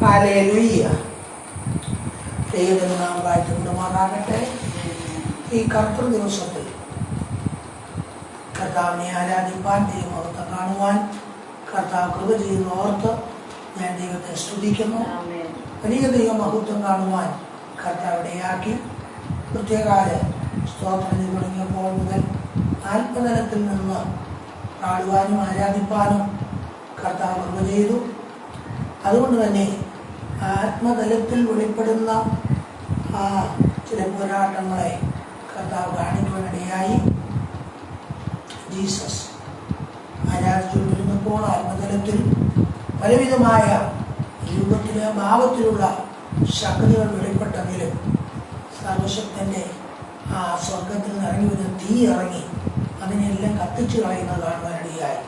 Hallelujah. ദൈവത്തിന് നാം വാഴ്ത്തപ്പെടുമാറാകട്ടെ. ഈ കർത്തൃ ദിവസത്തിൽ കർത്താവിനെ ആരാധിപ്പാൻ, ദൈവമഹത്വം കാണുവാൻ കർത്താവ് കൃപ ചെയ്യുന്ന ഓർത്ത് ഞാൻ ദൈവത്തെ സ്തുതിക്കുന്നു. വലിയ ദൈവമഹത്വം കാണുവാൻ കർത്താവ് ഇടയാക്കി. പ്രത്യേകാല സ്തോത്രം തുടങ്ങിയപ്പോൾ മുതൽ ആത്മതലത്തിൽ നിന്ന് പാടുവാനും ആരാധിപ്പാനും കർത്താവ് കൃപ ചെയ്തു. അതുകൊണ്ട് തന്നെ ആത്മതലത്തിൽ വെളിപ്പെടുന്ന ചില പോരാട്ടങ്ങളെ കർത്താവ് കാണിക്കുവാനിടയായി. ജീസസ് ആരാധിച്ചുകൊണ്ടിരുന്നപ്പോൾ ആത്മതലത്തിൽ പലവിധമായ രൂപത്തിലെ ഭാവത്തിലുള്ള ശക്തികൾ വെളിപ്പെട്ടെങ്കിലും സർവശക്തൻ്റെ ആ സ്വർഗത്തിൽ നിന്ന് ഇറങ്ങി വരുന്ന തീ ഇറങ്ങി അതിനെല്ലാം കത്തിച്ചു കളയുന്നത് കാണുവാനിടയായി.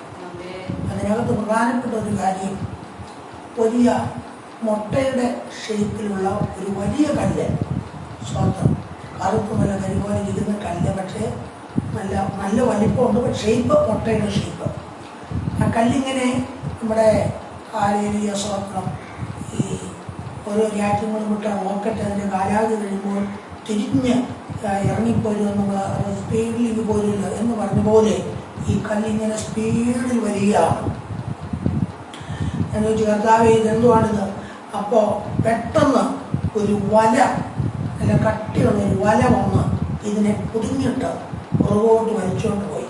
അതിനകത്ത് പ്രധാനപ്പെട്ട ഒരു കാര്യം, വലിയ മുട്ടയുടെ ഷേപ്പിലുള്ള ഒരു വലിയ കല്ല്, സ്വന്തം കറുപ്പ് നല്ല കരി പോലെ ഇരിക്കുന്ന കല്ല്, പക്ഷേ നല്ല നല്ല വലിപ്പമുണ്ട്. പക്ഷേ ഷേപ്പ് മുട്ടയുടെ ഷേപ്പ്. ആ കല്ലിങ്ങനെ നമ്മുടെ ഹല്ലേലൂയ സ്വത്രം ഈ ഓരോ രാജ്യങ്ങളും വിട്ട റോക്കറ്റ് അതിൻ്റെ കാലാവധി കഴിയുമ്പോൾ തിരിഞ്ഞ് ഇറങ്ങിപ്പോരും, നമ്മൾ സ്പീഡിൽ ഇത് പോരില്ല എന്ന് പറഞ്ഞ പോലെ ഈ കല്ലിങ്ങനെ സ്പീഡിൽ വരികയാണ്. എന്ന് വെച്ച് കർത്താവേ ഇതെന്തുവാണിത്? അപ്പോൾ പെട്ടെന്ന് ഒരു വല, നല്ല കട്ടിയുള്ള ഒരു വല വന്ന് ഇതിനെ കുടുങ്ങിയിട്ട് പുറകോട്ട് വലിച്ചുകൊണ്ട് പോയി.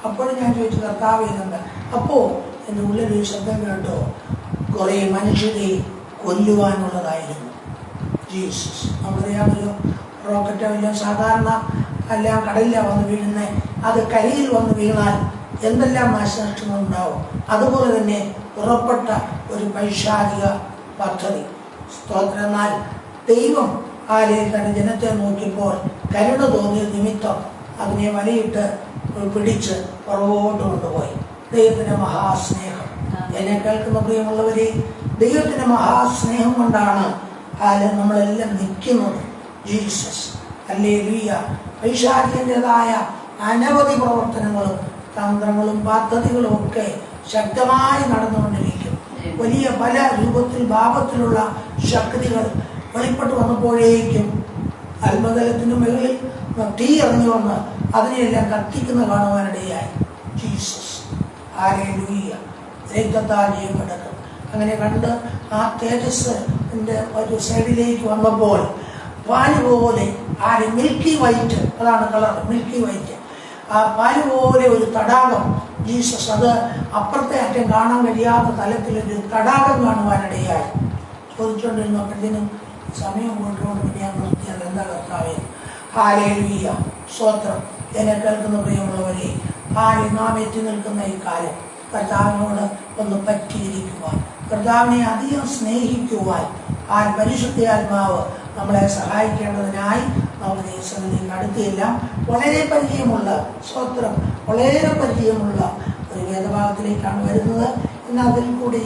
അപ്പോൾ ഞാൻ ചോദിച്ചു, കർത്താവ് ഇതെന്താ? അപ്പോൾ എൻ്റെ ഉള്ളിലൊരു ശബ്ദം കേട്ടോ, കുറേ മനുഷ്യരെ കൊല്ലുവാനുള്ളതായിരുന്നു. ജീസസ് നമുക്കറിയാമല്ലോ, റോക്കറ്റ് എല്ലാം സാധാരണ എല്ലാം കടലിലാണ് വന്ന് വീഴുന്നത്. അത് കരയിൽ വന്ന് വീണാൽ എന്തെല്ലാം നാശനഷ്ടങ്ങളുണ്ടാവും. അതുപോലെ തന്നെ പുറപ്പെട്ട ഒരു പൈശാചിക പദ്ധതി. സ്തോത്രം. എന്നാൽ ദൈവം തന്റെ ജനത്തെ നോക്കിയപ്പോൾ കരുണ തോന്നിയ നിമിത്തം അതിനെ വലയിട്ട് പിടിച്ച് പുറകോട്ട് കൊണ്ടുപോയി. ദൈവത്തിന്റെ മഹാസ്നേഹം. എന്നെ കേൾക്കുന്ന പ്രിയമുള്ളവരെ, ദൈവത്തിന്റെ മഹാസ്നേഹം കൊണ്ടാണ് നമ്മളെല്ലാം നിൽക്കുന്നത്. Jesus hallelujah. പൈശാചികൻ്റെതായ അനവധി പ്രവർത്തനങ്ങളും തന്ത്രങ്ങളും പദ്ധതികളും ഒക്കെ ശക്തമായി നടന്നുകൊണ്ടിരിക്കും. വലിയ പല രൂപത്തിൽ ഭാവത്തിലുള്ള ശക്തികൾ വെളിപ്പെട്ട് വന്നപ്പോഴേക്കും ആത്മതലത്തിന് മുകളിൽ തീ ഇറങ്ങി വന്ന് അതിനെയെല്ലാം കത്തിക്കുന്ന കാണുവാനിടയായി. Jesus hallelujah. രക്തത്താൽ ജയമെടുക്കും. അങ്ങനെ കണ്ട് ആ തേജസ്സിൻ്റെ ഒരു സൈഡിലേക്ക് വന്നപ്പോൾ പാല് പോലെ മിൽക്കി വൈറ്റ്, അതാണ് കളർ, മിൽക്കി വൈറ്റ്. ആ പാല് പോലെ ഒരു തടാകം. ജീസസ് അത് അപ്പുറത്തെ അറ്റം കാണാൻ കഴിയാത്ത തലത്തിലൊരു തടാകം കാണുവാനിടയായി. ചോദിച്ചുകൊണ്ടിരുന്നപ്പോഴത്തേനും സമയം കൊണ്ടുകൊണ്ട് ഞാൻ നിർത്തിയത്, എന്താ കർത്താവേ? ഹല്ലേലൂയ സ്തോത്രം. എന്നെ കേൾക്കുന്ന പ്രിയമുള്ളവരെ, നാം എത്തി നിൽക്കുന്ന ഈ കാലം കർത്താവിനോട് ഒന്ന് പറ്റിയിരിക്കുവാൻ, കർത്താവിനെ അധികം സ്നേഹിക്കുവാൻ പരിശുദ്ധാത്മാവ് നമ്മളെ സഹായിക്കേണ്ടതിനായി നമുക്ക് ഈ സന്നിധിയിൽ അടുത്തെല്ലാം വളരെ പരിചയമുള്ള സ്തോത്രം, വളരെ പരിചയമുള്ള ഒരു വേദഭാഗത്തിലേക്കാണ് വരുന്നത്. എന്നാൽ അതിൽ കൂടി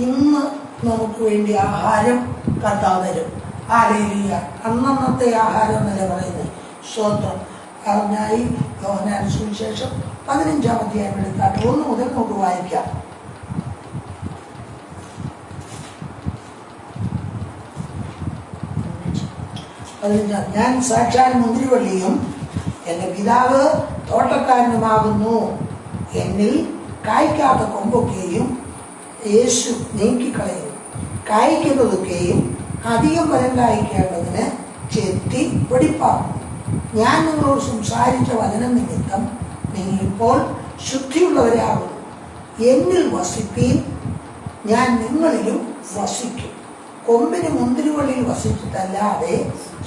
ഇന്ന് നമുക്ക് വേണ്ടി ആഹാരം കർത്താവ് തരും. ഹല്ലേലൂയ. അന്നന്നത്തെ ആഹാരം എന്നല്ല പറയുന്നത്. സ്തോത്രം. അതിനായി യോഹന്നാൻ സുവിശേഷം 15-ാം അധ്യായം എടുക്കാട്ട് 1 മുതൽ നമുക്ക് വായിക്കാം. ഞാൻ സാക്ഷാൽ മുന്തിരിവള്ളിയും എൻ്റെ പിതാവ് തോട്ടക്കാരനുമാകുന്നു. എന്നിൽ കായ്ക്കാത്ത കൊമ്പൊക്കെയും യേശു നീക്കിക്കളയും. കായ്ക്കുന്നതൊക്കെയും അധികം ഫലം കായ്ക്കേണ്ടതിന് ചെത്തി വെടിപ്പാക്കും. ഞാൻ നിങ്ങളോട് സംസാരിച്ച വചനം നിമിത്തം നിങ്ങളിപ്പോൾ ശുദ്ധിയുള്ളവരാകുന്നു. എന്നിൽ വസിപ്പീൻ, ഞാൻ നിങ്ങളിലും വസിക്കും. കൊമ്പിന് മുന്തിരിവള്ളിയിൽ വസിച്ചിട്ടല്ലാതെ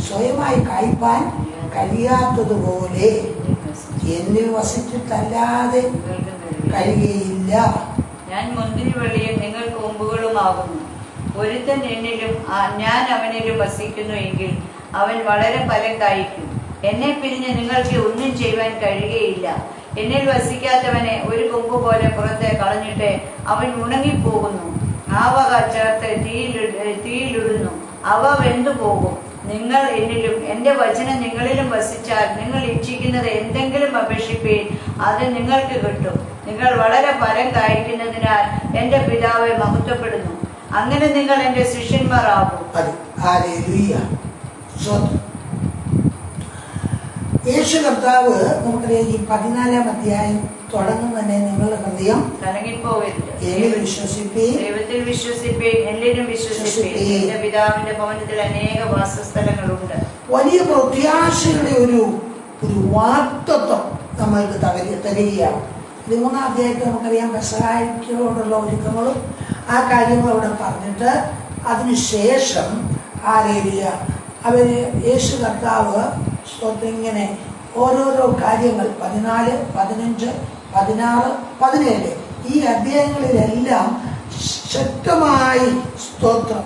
സ്വയമായി കായ്പാൻ കഴിയാത്തതുപോലെ എന്നിൽ വസിച്ചിട്ടല്ലാതെ കഴിയുകയില്ല. ഞാൻ മുന്തിരിവള്ളിയും നിങ്ങൾ കൊമ്പുകളുമാകുന്നു. ഒരുത്തൻ എന്നിലും ഞാൻ അവനിലും വസിക്കുന്നു എങ്കിൽ അവൻ വളരെ ഫലം കായ്ക്കും. എന്നെ പിരിഞ്ഞ് നിങ്ങൾക്ക് ഒന്നും ചെയ്യുവാൻ കഴിയുകയില്ല. എന്നിൽ വസിക്കാത്തവനെ ഒരു കൊമ്പ് പോലെ പുറത്തെ കളഞ്ഞിട്ട് അവൻ ഉണങ്ങിപ്പോകുന്നു. ആ വക ചേർത്ത് തീയിലിടുന്നു, അവ വെന്തുപോകും. നിങ്ങൾ എന്നിലും എൻ്റെ വചനം നിങ്ങളിലും വസിച്ചാൽ നിങ്ങൾ ഇച്ഛിക്കുന്നത് എന്തെങ്കിലും അപേക്ഷിപ്പീൻ, അത് നിങ്ങൾക്ക് കിട്ടും. നിങ്ങൾ വളരെ ഫലം കായ്ക്കുന്നതിനാൽ എൻ്റെ പിതാവെ മഹത്വപ്പെടുന്നു. അങ്ങനെ നിങ്ങൾ എന്റെ ശിഷ്യന്മാരാകും. ഹല്ലേലൂയ. യേശു കർത്താവ് നമുക്കറിയാം ഈ 14-ാം അധ്യായം തുടങ്ങും തന്നെ നിങ്ങളുടെ ഹൃദയം കലങ്ങിപ്പോകരുത്, ദൈവത്തിൽ വിശ്വസിപ്പീൻ, എന്നിലും വിശ്വസിപ്പീൻ. എന്റെ പിതാവിന്റെ ഭവനത്തിൽ അനേക വാസസ്ഥലങ്ങളുണ്ട്. വലിയ പ്രത്യാശയുടെ ഒരു വാഗ്ദത്തം നമ്മൾക്ക് തരികയാണ്. 13-ാം അധ്യായത്തിൽ നമുക്കറിയാം പെസഹായോടുള്ള ഒരുക്കങ്ങളും ആ കാര്യങ്ങളും അവിടെ പറഞ്ഞിട്ട് അതിനുശേഷം ഹല്ലേലൂയ അവര് യേശു കർത്താവ് ഇങ്ങനെ ഓരോരോ കാര്യങ്ങൾ 14, 15, 16, 17 ഈ അധ്യായങ്ങളിലെല്ലാം ശക്തമായി സ്തോത്രം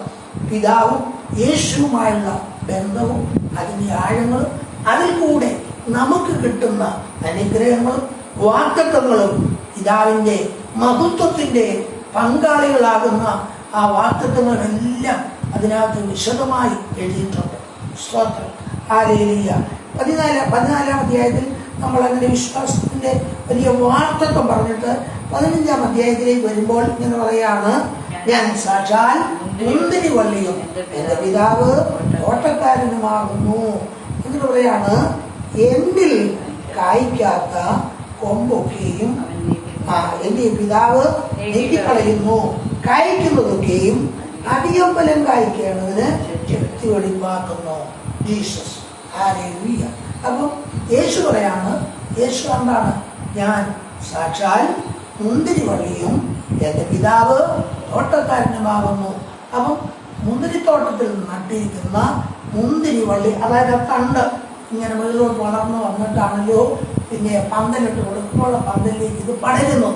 പിതാവും യേശുവുമായുള്ള ബന്ധവും അതിൻ്റെ ആഴങ്ങളും അതിൽ കൂടെ നമുക്ക് കിട്ടുന്ന അനുഗ്രഹങ്ങളും വാഗ്ദത്തങ്ങളും പിതാവിൻ്റെ മഹത്വത്തിൻ്റെ പങ്കാളികളാകുന്ന ആ വാഗ്ദത്തങ്ങളെല്ലാം അതിനകത്ത് വിശദമായി എഴുതിയിട്ടുണ്ട്. സ്തോത്രം. ഹല്ലേലൂയ. 14-ാം അധ്യായത്തിൽ നമ്മൾ അങ്ങനെ വിശ്വാസത്തിന്റെ വലിയ വാഗ്ദത്തം പറഞ്ഞിട്ട് 15-ാം അധ്യായത്തിലേക്ക് വരുമ്പോൾ ഇങ്ങനെ പറയാണ്, ഞാൻ സാക്ഷാൽ മുന്തിരി വള്ളിയും എന്റെ പിതാവ് തോട്ടക്കാരനുമാകുന്നു. എന്നിട്ട് പറയാണ്, എന്നിൽ കായ്ക്കാത്ത കൊമ്പൊക്കെയും എന്റെ പിതാവ് നീക്കിക്കളയുന്നു, കായ്ക്കുന്നതൊക്കെയും അധികം ഫലം കായ്ക്കേണ്ടതിന് ശക്തി വെളിവാക്കുന്നു. ജീസസ്. ഹല്ലേലൂയ. അപ്പം യേശു പറയാണ്, യേശു എന്താണ്? ഞാൻ സാക്ഷാൽ മുന്തിരി വള്ളിയും എൻ്റെ പിതാവ് തോട്ടക്കാരനുമാകുന്നു. അപ്പം മുന്തിരിത്തോട്ടത്തിൽ നട്ടിരിക്കുന്ന മുന്തിരി വള്ളി, അതായത് തണ്ട് ഇങ്ങനെ മുകളിലോട്ട് വളർന്നു വന്നിട്ടാണല്ലോ പിന്നെ പന്തലിട്ട് കൊടുക്കുമ്പോൾ പന്തലിലേക്ക് ഇത് പടരുന്നു.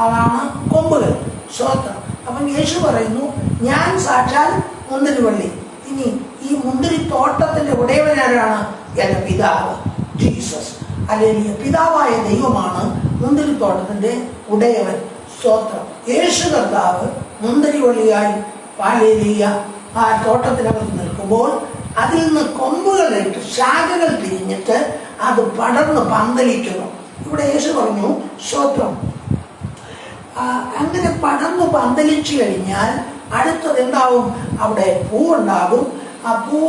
അതാണ് കൊമ്പുകൾ. സ്തോത്രം. അപ്പം യേശു പറയുന്നു, ഞാൻ സാക്ഷാൽ മുന്തിരിവള്ളി. ഇനി ഈ മുന്തിരിത്തോട്ടത്തിന്റെ ഉടയവനാരാണ്? എൻ്റെ പിതാവ് ജീസസ്. അല്ലെങ്കിൽ പിതാവായ ദൈവമാണ് മുന്തിരിത്തോട്ടത്തിന്റെ ഉടയവൻ. സ്തോത്രം. യേശു കർത്താവ് മുന്തിരിവള്ളിയായി ഹല്ലേലൂയ ആ തോട്ടത്തിനകത്ത് നിൽക്കുമ്പോൾ അതിൽ നിന്ന് കൊമ്പുകളിട്ട് ശാഖകൾ പിരിഞ്ഞിട്ട് അത് പടർന്ന് പന്തലിക്കുന്നു. ഇവിടെ യേശു പറഞ്ഞു, സ്തോത്രം, അങ്ങനെ പടർന്ന് പന്തലിച്ചു കഴിഞ്ഞാൽ അടുത്തത് എന്താവും? അവിടെ പൂവുണ്ടാകും. ആ പൂ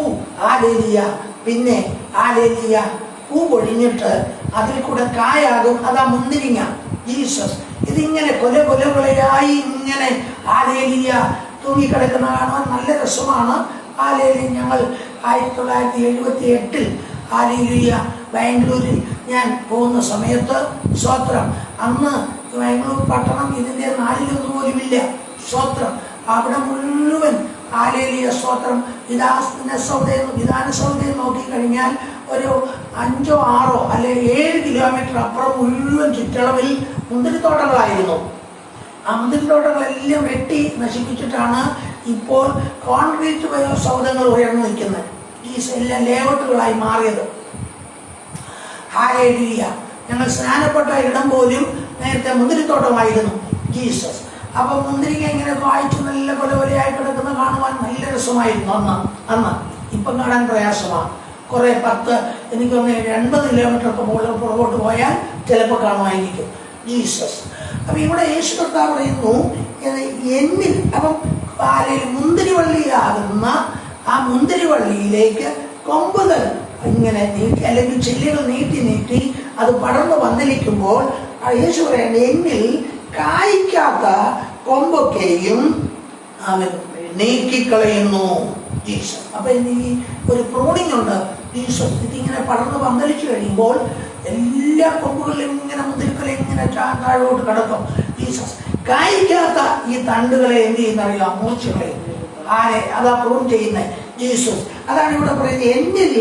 ഹല്ലേലൂയ പിന്നെ ഹല്ലേലൂയ പൂ പൊഴിഞ്ഞിട്ട് അതിൽ കൂടെ കായാകും. അതാ മുന്തിരിങ്ങ. ജീസസ്. ഇതിങ്ങനെ കൊലകൊലയായി ഇങ്ങനെ ഹല്ലേലൂയ തൂങ്ങിക്കിടക്കുന്ന കാണാൻ നല്ല രസമാണ്. ഹല്ലേലൂയ. ഞങ്ങൾ 1978 ഹല്ലേലൂയ ബാംഗ്ലൂരിൽ ഞാൻ പോകുന്ന സമയത്ത് സ്തോത്രം, അന്ന് ബാംഗ്ലൂർ പട്ടണം ഇതിൻ്റെ 4 പോലുമില്ല. സ്തോത്രം. അവിടെ മുഴുവൻ ഹല്ലേലൂയ സ്തോത്രം വിധാനസൗധയിൽ നോക്കിക്കഴിഞ്ഞാൽ ഒരു 5, 6 അല്ലെ 7 കിലോമീറ്റർ അപ്പുറം മുഴുവൻ ചുറ്റളവിൽ മുന്തിരിത്തോട്ടങ്ങളായിരുന്നു. ആ മുന്തിരിത്തോട്ടങ്ങളെല്ലാം വെട്ടി നശിപ്പിച്ചിട്ടാണ് ഇപ്പോൾ കോൺക്രീറ്റ് സൗധങ്ങൾ ഉയർന്നു നിൽക്കുന്നത്. ഈ എല്ലാം ലേഔട്ടുകളായി മാറിയത്. ഹല്ലേലൂയ. ഞങ്ങൾ സ്നാനപ്പെട്ട ഇടം പോലും നേരത്തെ മുന്തിരിത്തോട്ടമായിരുന്നു. ജീസസ്. അപ്പൊ മുന്തിരിക്ക ഇങ്ങനെ കായ്ച്ചു നല്ല കൊലകൊലയായി കിടക്കുന്ന കാണുവാൻ നല്ല രസമായിരുന്നു അന്ന്. ഇപ്പം കാണാൻ പ്രയാസമാണ്. കുറെ 10 എനിക്കൊന്ന് 80 കിലോമീറ്റർ ഒക്കെ പുറകോട്ട് പോയാൽ ചിലപ്പോൾ കാണുമായിരിക്കും. ജീസസ്. അപ്പൊ ഇവിടെ യേശു കർത്താവ് പറയുന്നു, എന്നിൽ. അപ്പം മുന്തിരിവള്ളിയാകുന്ന ആ മുന്തിരിവള്ളിയിലേക്ക് കൊമ്പുകൾ ഇങ്ങനെ നീട്ടി അല്ലെങ്കിൽ ചെല്ലുകൾ നീട്ടി അത് പടർന്ന് പന്തലിക്കുമ്പോൾ യേശു പറയാണ്, എന്നിൽ കായ്ക്കാത്ത കൊമ്പൊക്കെയും അവൻ നീക്കിക്കളയുന്നു. ജീസസ്. അപ്പൊ ഈ ഒരു പ്രൂണിംഗ് ഉണ്ട്. ജീസസ്. ഇതിങ്ങനെ പടർന്ന് പന്തലിച്ചു കഴിയുമ്പോൾ എല്ലാ കൊമ്പുകളിലും ഇങ്ങനെ മുന്തിരിക്കല ഇങ്ങനെ താഴോട്ട് കിടക്കും. ജീസസ്. കായ്ക്കാത്ത ഈ തണ്ടുകളെ എന്ത് ചെയ്യുന്നറിയാം? മൂർച്ചകളെ. അതാ പ്രൂൺ ചെയ്യുന്നത്. ജീസസ്. അതാണ് ഇവിടെ പറയുന്നത്, എന്നിൽ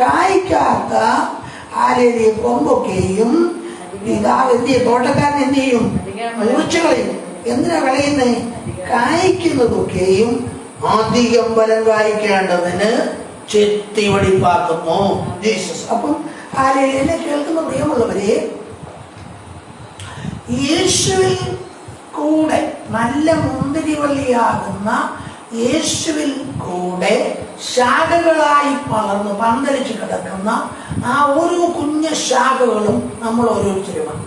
കായ്ക്കാത്ത കൊമ്പൊക്കെയും പിതാവ് എന്ത് ചെയ്യും? തോട്ടക്കാരൻ എന്ത് ചെയ്യും? മൂർച്ചകളെയും. എന്തിനാ കളയുന്നത്? കായ്ക്കുന്നതൊക്കെയും അധികം ഫലം കായ്ക്കേണ്ടതിന് ചെത്തി വെടിപ്പാക്കുന്നു. ജീസസ്. അപ്പം എന്നെ കേൾക്കുന്ന പ്രിയമുള്ളവരെ, യേശുവിൽ കൂടെ നല്ല മുന്തിരിവള്ളിയാകുന്ന യേശുവിൽ കൂടെ ശാഖകളായി പളർന്ന് പന്തലിച്ച് കിടക്കുന്ന ആ ഓരോ കുഞ്ഞു ശാഖകളും നമ്മൾ ഓരോരുത്തരുമാണ്.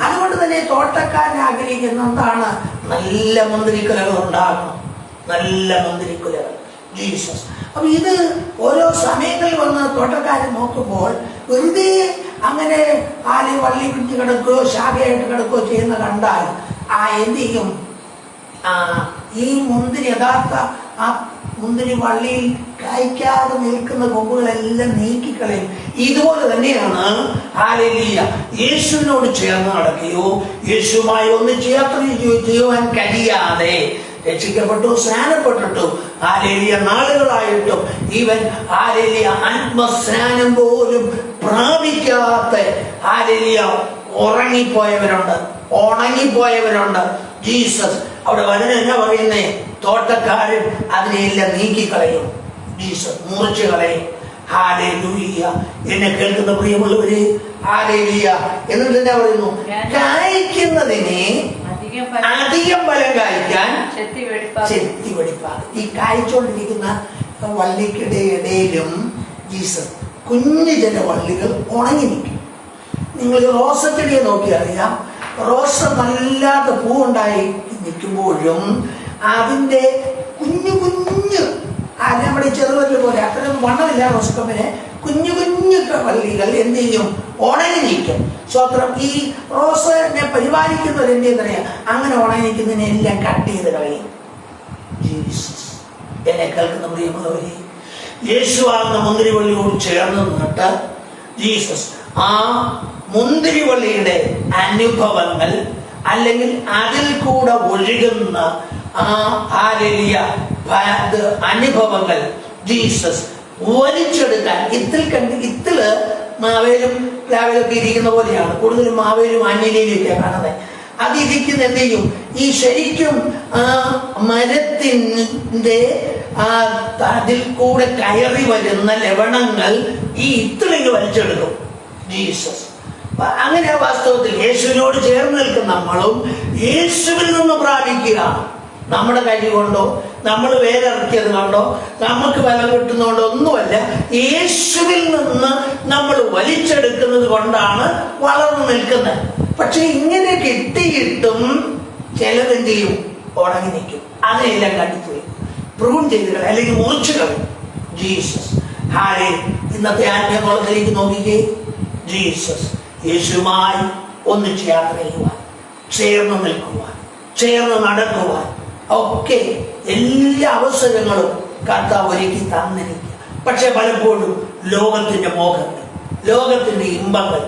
അതുകൊണ്ട് തന്നെ തോട്ടക്കാരൻ ആഗ്രഹിക്കുന്ന എന്താണ്? നല്ല മുന്തിരിക്കലകൾ ഉണ്ടാകണം. നല്ല മുന്തിരിക്കുലകൾ. ജീസസ്. അപ്പൊ ഇത് ഓരോ സമയങ്ങളിൽ വന്ന് തോട്ടക്കാരൻ നോക്കുമ്പോൾ വെറുതെ അങ്ങനെ വള്ളി പിടിച്ച് കിടക്കുകയോ ശാഖയായിട്ട് കിടക്കുകയോ ചെയ്യുന്ന കണ്ടാൽ എന്ത് ചെയ്യും? ഈ മുന്തിരി യഥാർത്ഥ ആ മുന്തിരി വള്ളിയിൽ കായ്ക്കാതെ നിൽക്കുന്ന കൊമ്പുകളെല്ലാം നീക്കിക്കളയും. ഇതുപോലെ തന്നെയാണ് ഹല്ലേലൂയ യേശുവിനോട് ചേർന്ന് നടക്കുകയോ യേശുവുമായി ഒന്നിച്ച് യാത്ര ചെയ്യുവാൻ കഴിയാതെ രക്ഷിക്കപ്പെട്ടു, സ്നാനപ്പെട്ടിട്ടു ഹല്ലേലൂയ നാളുകളായിട്ടും ഈവൻ ഹല്ലേലൂയ ആത്മസ്നാനം പോലും പ്രാപിക്കാത്ത ഹല്ലേലൂയ ഉണങ്ങിപ്പോയവരുണ്ട്. ജീസസ് അവിടെ വചനം എന്നാ പറയുന്നേ? തോട്ടക്കാരൻ അതിനെല്ലാം നീക്കിക്കളയും. ജീസസ് മുറിച്ചു കളയും. ഹല്ലേലൂയ. എന്നെ കേൾക്കുന്ന പ്രിയമുള്ളവര്, ഹല്ലേലൂയ. എന്നിട്ട് എന്നാ പറയുന്നു? കായ്ക്കുന്നതിനെ അധികം ഫലം കായ്ക്കാൻ ചെത്തി വെടിപ്പാണ്. ഈ കായ്ച്ചോണ്ടിരിക്കുന്ന വള്ളിക്കിടയിലും ജീസസ് കുഞ്ഞു ചില വള്ളികൾ ഉണങ്ങി നിൽക്കും. നിങ്ങൾ റോസച്ചെടിയെ നോക്കി അറിയാം. റോസ നല്ലാത്ത പൂവുണ്ടായി നിൽക്കുമ്പോഴും അതിൻ്റെ കുഞ്ഞു നമ്മുടെ ചെറുവല്ല് പോലെ അത്രയും വണ്ണമില്ല റോസക്കമ്പിന് കുഞ്ഞു വള്ളികൾ എന്ത് ചെയ്യും? ഉണങ്ങി നിൽക്കും. സ്വത്രം. ഈ റോസിനെ പരിപാലിക്കുന്നവർ എന്ത് ചെയ്യുന്നറിയാം? അങ്ങനെ ഉണങ്ങി നിൽക്കുന്നതിനെല്ലാം കട്ട് ചെയ്ത് കളയും. ജീസസ്. എന്നെ കേൾക്കുന്ന പ്രിയമുള്ളവരെ, യേശുവാകുന്ന മുന്തിരിവള്ളിയോട് ചേർന്ന് നിന്നിട്ട് ജീസസ് ആ മുന്തിരിവള്ളിയുടെ അനുഭവങ്ങൾ അല്ലെങ്കിൽ അതിൽ കൂടെ ഒഴുകുന്ന അനുഭവങ്ങൾ ജീസസ് വലിച്ചെടുക്കാൻ ഇത്തില് മാവേലും പ്ലാവിലൊക്കെ ഇരിക്കുന്ന പോലെയാണ്. കൂടുതലും മാവേലും അന്യലയിലൊക്കെയാണ് കാണുന്നത്. അതിരിക്കുന്ന എന്ത് ചെയ്യും? ഈ ശരിക്കും മരത്തിൻ്റെ അതിൽ കൂടെ കയറി വരുന്ന ലവണങ്ങൾ ഈ ഇത്തിളിങ്ങ് വലിച്ചെടുക്കും. ജീസസ്. അങ്ങനെ വാസ്തവത്തിൽ യേശുവിനോട് ചേർന്ന് നിൽക്കുന്ന നമ്മളും യേശുവിൽ നിന്ന് പ്രാപിക്കുക. നമ്മുടെ കഴിവ് കൊണ്ടോ നമ്മൾ വേരിറക്കിയത് കൊണ്ടോ നമുക്ക് ഫലം കിട്ടുന്നതുകൊണ്ടോ ഒന്നുമല്ല. യേശുവിൽ നിന്ന് നമ്മൾ വലിച്ചെടുക്കുന്നത് കൊണ്ടാണ് വളർന്നു നിൽക്കുന്നത്. പക്ഷെ ഇങ്ങനെ കിട്ടിയിട്ടും ചിലതെന്ത് ചെയ്യും? ഉണങ്ങി നിൽക്കും. അതിനെല്ലാം കണ്ടിപ്പോയി പ്രൂൺ ചെയ്ത് അല്ലെങ്കിൽ മുറിച്ചു കളയും. ജീസസ്. ഇന്നത്തെ ആത്മീയത്തിലേക്ക് നോക്കിക്കേ. ജീസസ്. യേശുവുമായി ഒന്നിച്ച് യാത്ര ചെയ്യുവാൻ, ചേർന്ന് നിൽക്കുവാൻ, ചേർന്ന് നടക്കുവാൻ ഒക്കെ എല്ലാ അവസരങ്ങളും കർത്താവ് ഒരുക്കി തന്നിരിക്കുക. പക്ഷെ പലപ്പോഴും ലോകത്തിന്റെ മോഹങ്ങൾ, ലോകത്തിന്റെ ഇമ്പങ്ങൾ,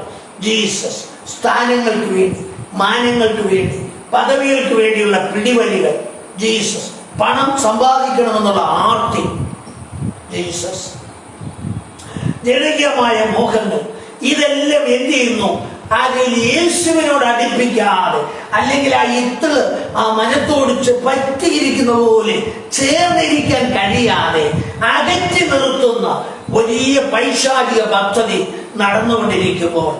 ജീസസ് സ്ഥാനങ്ങൾക്ക് വേണ്ടി, മാനങ്ങൾക്ക് വേണ്ടി, പദവികൾക്ക് വേണ്ടിയുള്ള പിടിവലികൾ, ജീസസ് പണം സമ്പാദിക്കണമെന്നുള്ള ആർത്തി, ജീസസ് ജനകീയമായ മോഹങ്ങൾ, ഇതെല്ലാം എന്ത് ചെയ്യുന്നു? അതിൽ യേശുവിനോട് അടുപ്പിക്കാതെ അല്ലെങ്കിൽ ആ ഇത്തിള് ആ മനത്തോട് പറ്റിയിരിക്കുന്ന പോലെ ചേർന്നിരിക്കാൻ കഴിയാതെ അകറ്റി നിർത്തുന്ന വലിയ പൈശാചിക പദ്ധതി നടന്നുകൊണ്ടിരിക്കുമ്പോൾ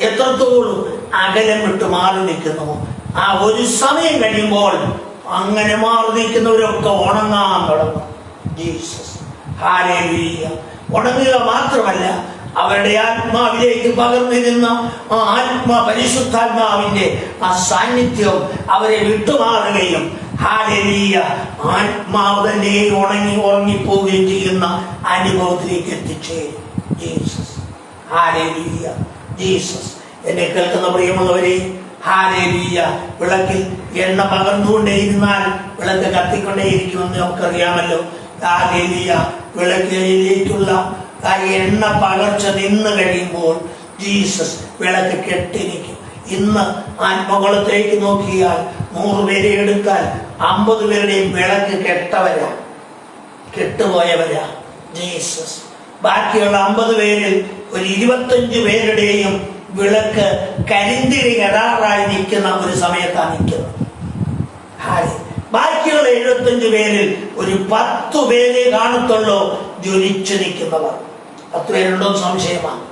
എത്രത്തോളം അകലം വിട്ട് മാറി നിൽക്കുന്നു. ആ ഒരു സമയം കഴിയുമ്പോൾ അങ്ങനെ മാറി നിൽക്കുന്നവരൊക്കെ ഉണങ്ങാൻ തുടങ്ങും. ജീസസ്. ഹല്ലേലൂയ. ഉണങ്ങുക മാത്രമല്ല, അവരുടെ ആത്മാവിലേക്ക് പകർന്നിരുന്ന ആ പരിശുദ്ധാത്മാവിന്റെ ആ സാന്നിധ്യം അവരെ വിട്ടുമാറുകയും ഹല്ലേലൂയ ആത്മാവ് തന്നെ ഉറങ്ങിപ്പോവുകയും ചെയ്യുന്ന അനുഭവത്തിലേക്ക് എത്തിച്ചേരും. ജീസസ്. ഹല്ലേലൂയ. ജീസസ്. എന്നെ കേൾക്കുന്ന പ്രിയമുള്ളവരെ, ഹല്ലേലൂയ. വിളക്കിൽ എണ്ണ പകർന്നുകൊണ്ടേയിരുന്നാൽ വിളക്ക് കത്തിക്കൊണ്ടേയിരിക്കുമെന്ന് നമുക്കറിയാമല്ലോ. ഹല്ലേലൂയ. വിളക്കിലേക്കുള്ള ആ എണ്ണ പകർച്ച നിന്ന് കഴിയുമ്പോൾ ജീസസ് വിളക്ക് കെട്ടിരിക്കും. ഇന്ന് ആത്മകുളത്തിലേക്ക് നോക്കിയാൽ 100 പേരെ എടുത്താൽ 50 പേരുടെയും വിളക്ക് കെട്ടുപോയവരാ. ജീസസ്. ബാക്കിയുള്ള 50 പേരിൽ ഒരു 25 പേരുടെയും വിളക്ക് കരിന്തിരി കെടാറായി നിൽക്കുന്ന ഒരു സമയത്താണ് നിൽക്കുന്നത്. ബാക്കിയുള്ള 75 പേരിൽ ഒരു 10 പേരെ കാണത്തുള്ളൂ ജ്വലിച്ചു നിൽക്കുന്നവർ. 10 പേരുണ്ടോ സംശയമാണ്.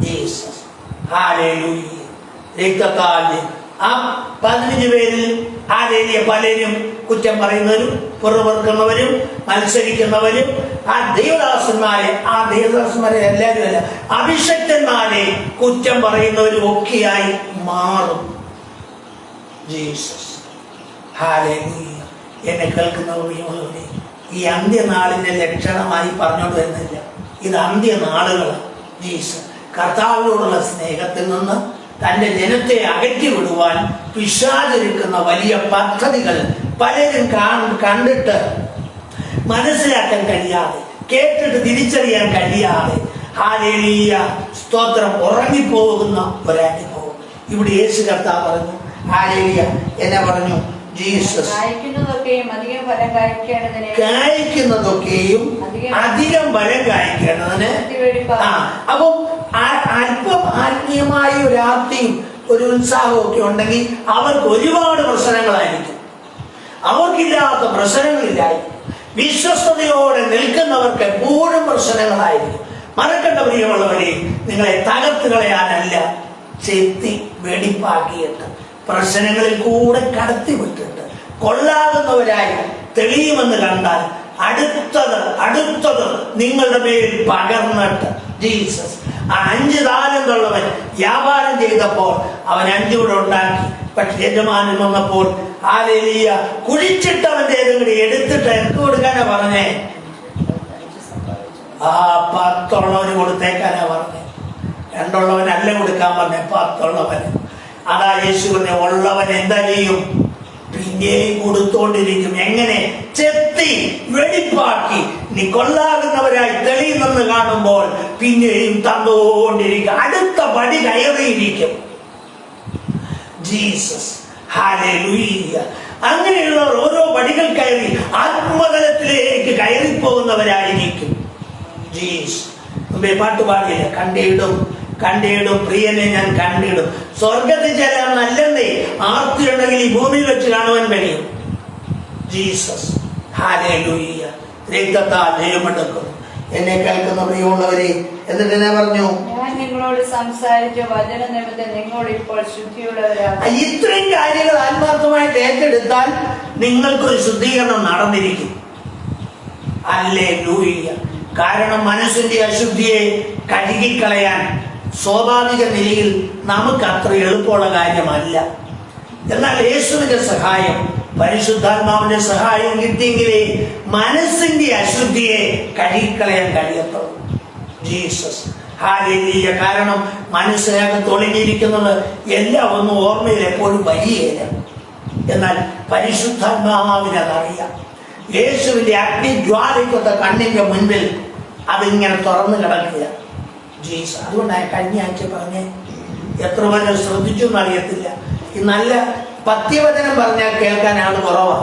ജീസസ്. ഹല്ലേലൂയ. രക്തത്താൽ ആ 15 പേരിൽ ഹല്ലേലൂയ പലരും കുറ്റം പറയുന്നവരും പുറവർക്കുന്നവരും മത്സരിക്കുന്നവരും ആ ദേവദാസന്മാരെ എല്ലാവരും അല്ല, അഭിഷക്തന്മാരെ കുറ്റം പറയുന്നവരും ഒക്കെയായി മാറും. ജീസസ്. ഹല്ലേലൂയ. എന്നെ കേൾക്കുന്നവരെ, ഈ അന്ത്യനാളിന്റെ ലക്ഷണമായി പറഞ്ഞോണ്ട് വരുന്നില്ല. ഇത് അന്ത്യനാളുകളാണ്. ജീസസ് കർത്താവിനോടുള്ള സ്നേഹത്തിൽ നിന്ന് തന്റെ ജനത്തെ അകറ്റി വിടുവാൻ പിശാചൊരുക്കുന്ന വലിയ പദ്ധതികൾ പലരും കണ്ടിട്ട് മനസ്സിലാക്കാൻ കഴിയാതെ, കേട്ടിട്ട് തിരിച്ചറിയാൻ കഴിയാതെ, ഹല്ലേലൂയ സ്തോത്രം, ഉറങ്ങിപ്പോകുന്ന ഒരനുഭവം ഇവിടെ യേശു കർത്താവ് പറഞ്ഞു. ഹല്ലേലൂയ എന്നെ പറഞ്ഞു, ജീസസ് കായ്ക്കുന്നതൊക്കെയും അധികം ഫലം കായ്ക്കേണ്ടതിന് അപ്പം അല്പം ആത്മീയമായ ഒരു ആർത്തിയും ഒരു ഉത്സാഹവും ഒക്കെ ഉണ്ടെങ്കിൽ അവർക്ക് ഒരുപാട് പ്രശ്നങ്ങളായിരിക്കും. അവർക്കില്ലാത്ത പ്രശ്നങ്ങളില്ലായിരിക്കും. വിശ്വസ്തയോടെ നിൽക്കുന്നവർക്ക് എപ്പോഴും പ്രശ്നങ്ങളായിരിക്കും. മറക്കണ്ട പ്രിയമുള്ളവരെ, നിങ്ങളെ തകർത്ത് കളയാനല്ല, ചെത്തി വെടിപ്പാക്കിയിട്ട് പ്രശ്നങ്ങളിൽ കൂടെ കടത്തി വിട്ടിട്ട് കൊള്ളാകുന്നവരായി തെളിയുമെന്ന് കണ്ടാൽ അടുത്തത് നിങ്ങളുടെ മേൽ പകർന്നിട്ട്, ജീസസ് ആ 5 താലന്തുള്ളവൻ വ്യാപാരം ചെയ്തപ്പോൾ അവൻ 5 കൂടെ ഉണ്ടാക്കി. പക്ഷെ യജമാനൻ വന്നപ്പോൾ ഹല്ലേലൂയ കുഴിച്ചിട്ടവന്റെ കൂടി എടുത്തിട്ട് എനിക്ക് കൊടുക്കാനാ പറഞ്ഞേ, ആ 10 ഉള്ളവന് കൊടുത്തേക്കാനാ പറഞ്ഞേ. 2 ഉള്ളവനല്ല കൊടുക്കാൻ പറഞ്ഞേ, 10 ഉള്ളവന്. അതാ യേശുവിനെ ഉള്ളവൻ എന്താ ചെയ്യും? പിന്നെയും കൊടുത്തോണ്ടിരിക്കും. എങ്ങനെ? ചെത്തി വെടിപ്പാക്കി നീ കൊള്ളാകുന്നവരായി തെളിയുന്നെന്ന് കാണുമ്പോൾ പിന്നെയും തന്നുകൊണ്ടിരിക്കും. അടുത്ത പടി കയറിയിരിക്കും. Jesus hallelujah. അങ്ങനെയുള്ളവർ ഓരോ പടികൾ കയറി ആത്മതലത്തിലേക്ക് കയറിപ്പോകുന്നവരായിരിക്കും. ജീസസ് മുമ്പേ പാട്ടുപാടിയില്ല, കണ്ടിടും പ്രിയനെ ഞാൻ കണ്ടിടും. സ്വർഗത്തിൽ ചെല്ലാൻ നല്ലെന്നേ ആർത്തിയുണ്ടെങ്കിൽ ഈ ഭൂമിയിൽ വെച്ച് കാണുവാൻ കഴിയും. Jesus hallelujah. രക്തത്താൽ ജയമെടുക്കും. എന്നെ കേൾക്കുന്ന പ്രിയമുള്ളവരെ, എന്നിട്ട് എന്നെ പറഞ്ഞു, ഞാൻ നിങ്ങളോട് സംസാരിച്ച വചന നിമിത്തം നിങ്ങൾ ഇപ്പോൾ ശുദ്ധിയുള്ളവരാണ്. ഇത്രയും കാര്യങ്ങൾ ആത്മാർത്ഥമായിട്ട് ഏറ്റെടുത്താൽ നിങ്ങൾക്കൊരു ശുദ്ധീകരണം നടന്നിരിക്കും. ഹല്ലേലൂയ. കാരണം മനസ്സിന്റെ അശുദ്ധിയെ കഴുകിക്കളയാൻ സ്വാഭാവിക നിലയിൽ നമുക്ക് അത്ര എളുപ്പമുള്ള കാര്യമല്ല. എന്നാൽ യേശുവിന്റെ സഹായം, പരിശുദ്ധാത്മാവിന്റെ സഹായം കിട്ടിയെങ്കിലേ മനസ്സിന്റെ അശുദ്ധിയെ കഴുകിക്കളയാൻ കഴിയത്തുള്ളൂ. Jesus hallelujah. കാരണം മനസ്സിനകത്ത് ഒളിഞ്ഞിരിക്കുന്നത് എല്ലാം ഒന്നും ഓർമ്മയിൽ എപ്പോഴും വരികയില്ല. എന്നാൽ പരിശുദ്ധാത്മാവിനതറിയാം. യേശുവിന്റെ അഗ്നിജ്വാലയ്ക്കൊത്ത കണ്ണിന്റെ മുൻപിൽ അതിങ്ങനെ തുറന്നു കിടക്കുക. ജീസസ് അതുകൊണ്ടാണ് കഴിഞ്ഞ ആഴ്ച പറഞ്ഞേ, എത്ര പേരെ ശ്രദ്ധിച്ചു എന്നറിയത്തില്ല. ഈ നല്ല പത്യവചനം പറഞ്ഞാൽ കേൾക്കാൻ ആള് കുറവാ.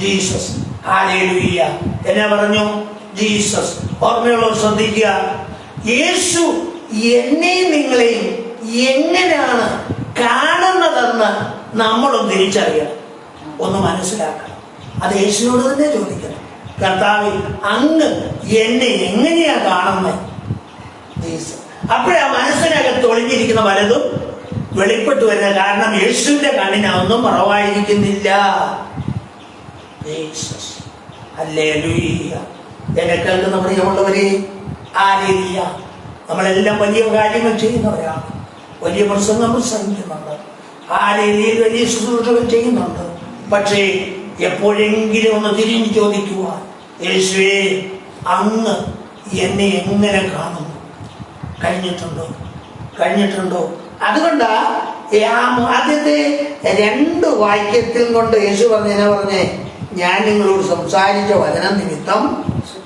Jesus hallelujah. എന്നെ പറഞ്ഞു, ജീസസ് ഓർമ്മയുള്ളവർ ശ്രദ്ധിക്കുക, യേശു എന്നെയും നിങ്ങളെയും എങ്ങനെയാണ് കാണുന്നതെന്ന് നമ്മളൊന്ന് തിരിച്ചറിയണം, ഒന്ന് മനസ്സിലാക്കണം. അത് യേശുവിനോട് തന്നെ ചോദിക്കണം. കർത്താവേ, അങ്ങ് എന്നെ എങ്ങനെയാ കാണുന്നത്? ജീസസ് അപ്പോഴാ മനസ്സിനകത്ത് ഒളിഞ്ഞിരിക്കുന്ന പലതും വെളിപ്പെട്ടു വരുന്നത്. കാരണം യേശുവിന്റെ കണ്ണിനൊന്നും മറവായിരിക്കുന്നില്ല. Jesus hallelujah. എന്നെ കേൾക്കുന്ന പ്രിയമുള്ളവരെ, ഹല്ലേലൂയ. നമ്മളെല്ലാം വലിയ കാര്യങ്ങൾ ചെയ്യുന്നവരാണ്. വലിയ പ്രസംഗം പ്രസംഗിക്കുന്നുണ്ട്, ഹല്ലേലൂയ, വലിയ ശുശ്രൂഷകൾ ചെയ്യുന്നുണ്ട്. പക്ഷേ എപ്പോഴെങ്കിലും ഒന്ന് തിരിഞ്ഞു ചോദിക്കുവാൻ, യേശുവേ, അങ്ങ് എന്നെ എങ്ങനെ കാണുന്നു? കഴിഞ്ഞിട്ടുണ്ടോ? അതുകൊണ്ടാ ആദ്യത്തെ 2 വാക്യത്തിൽ കൊണ്ട് യേശു പറഞ്ഞേ, ഞാൻ നിങ്ങളോട് സംസാരിച്ച വചനം നിമിത്തം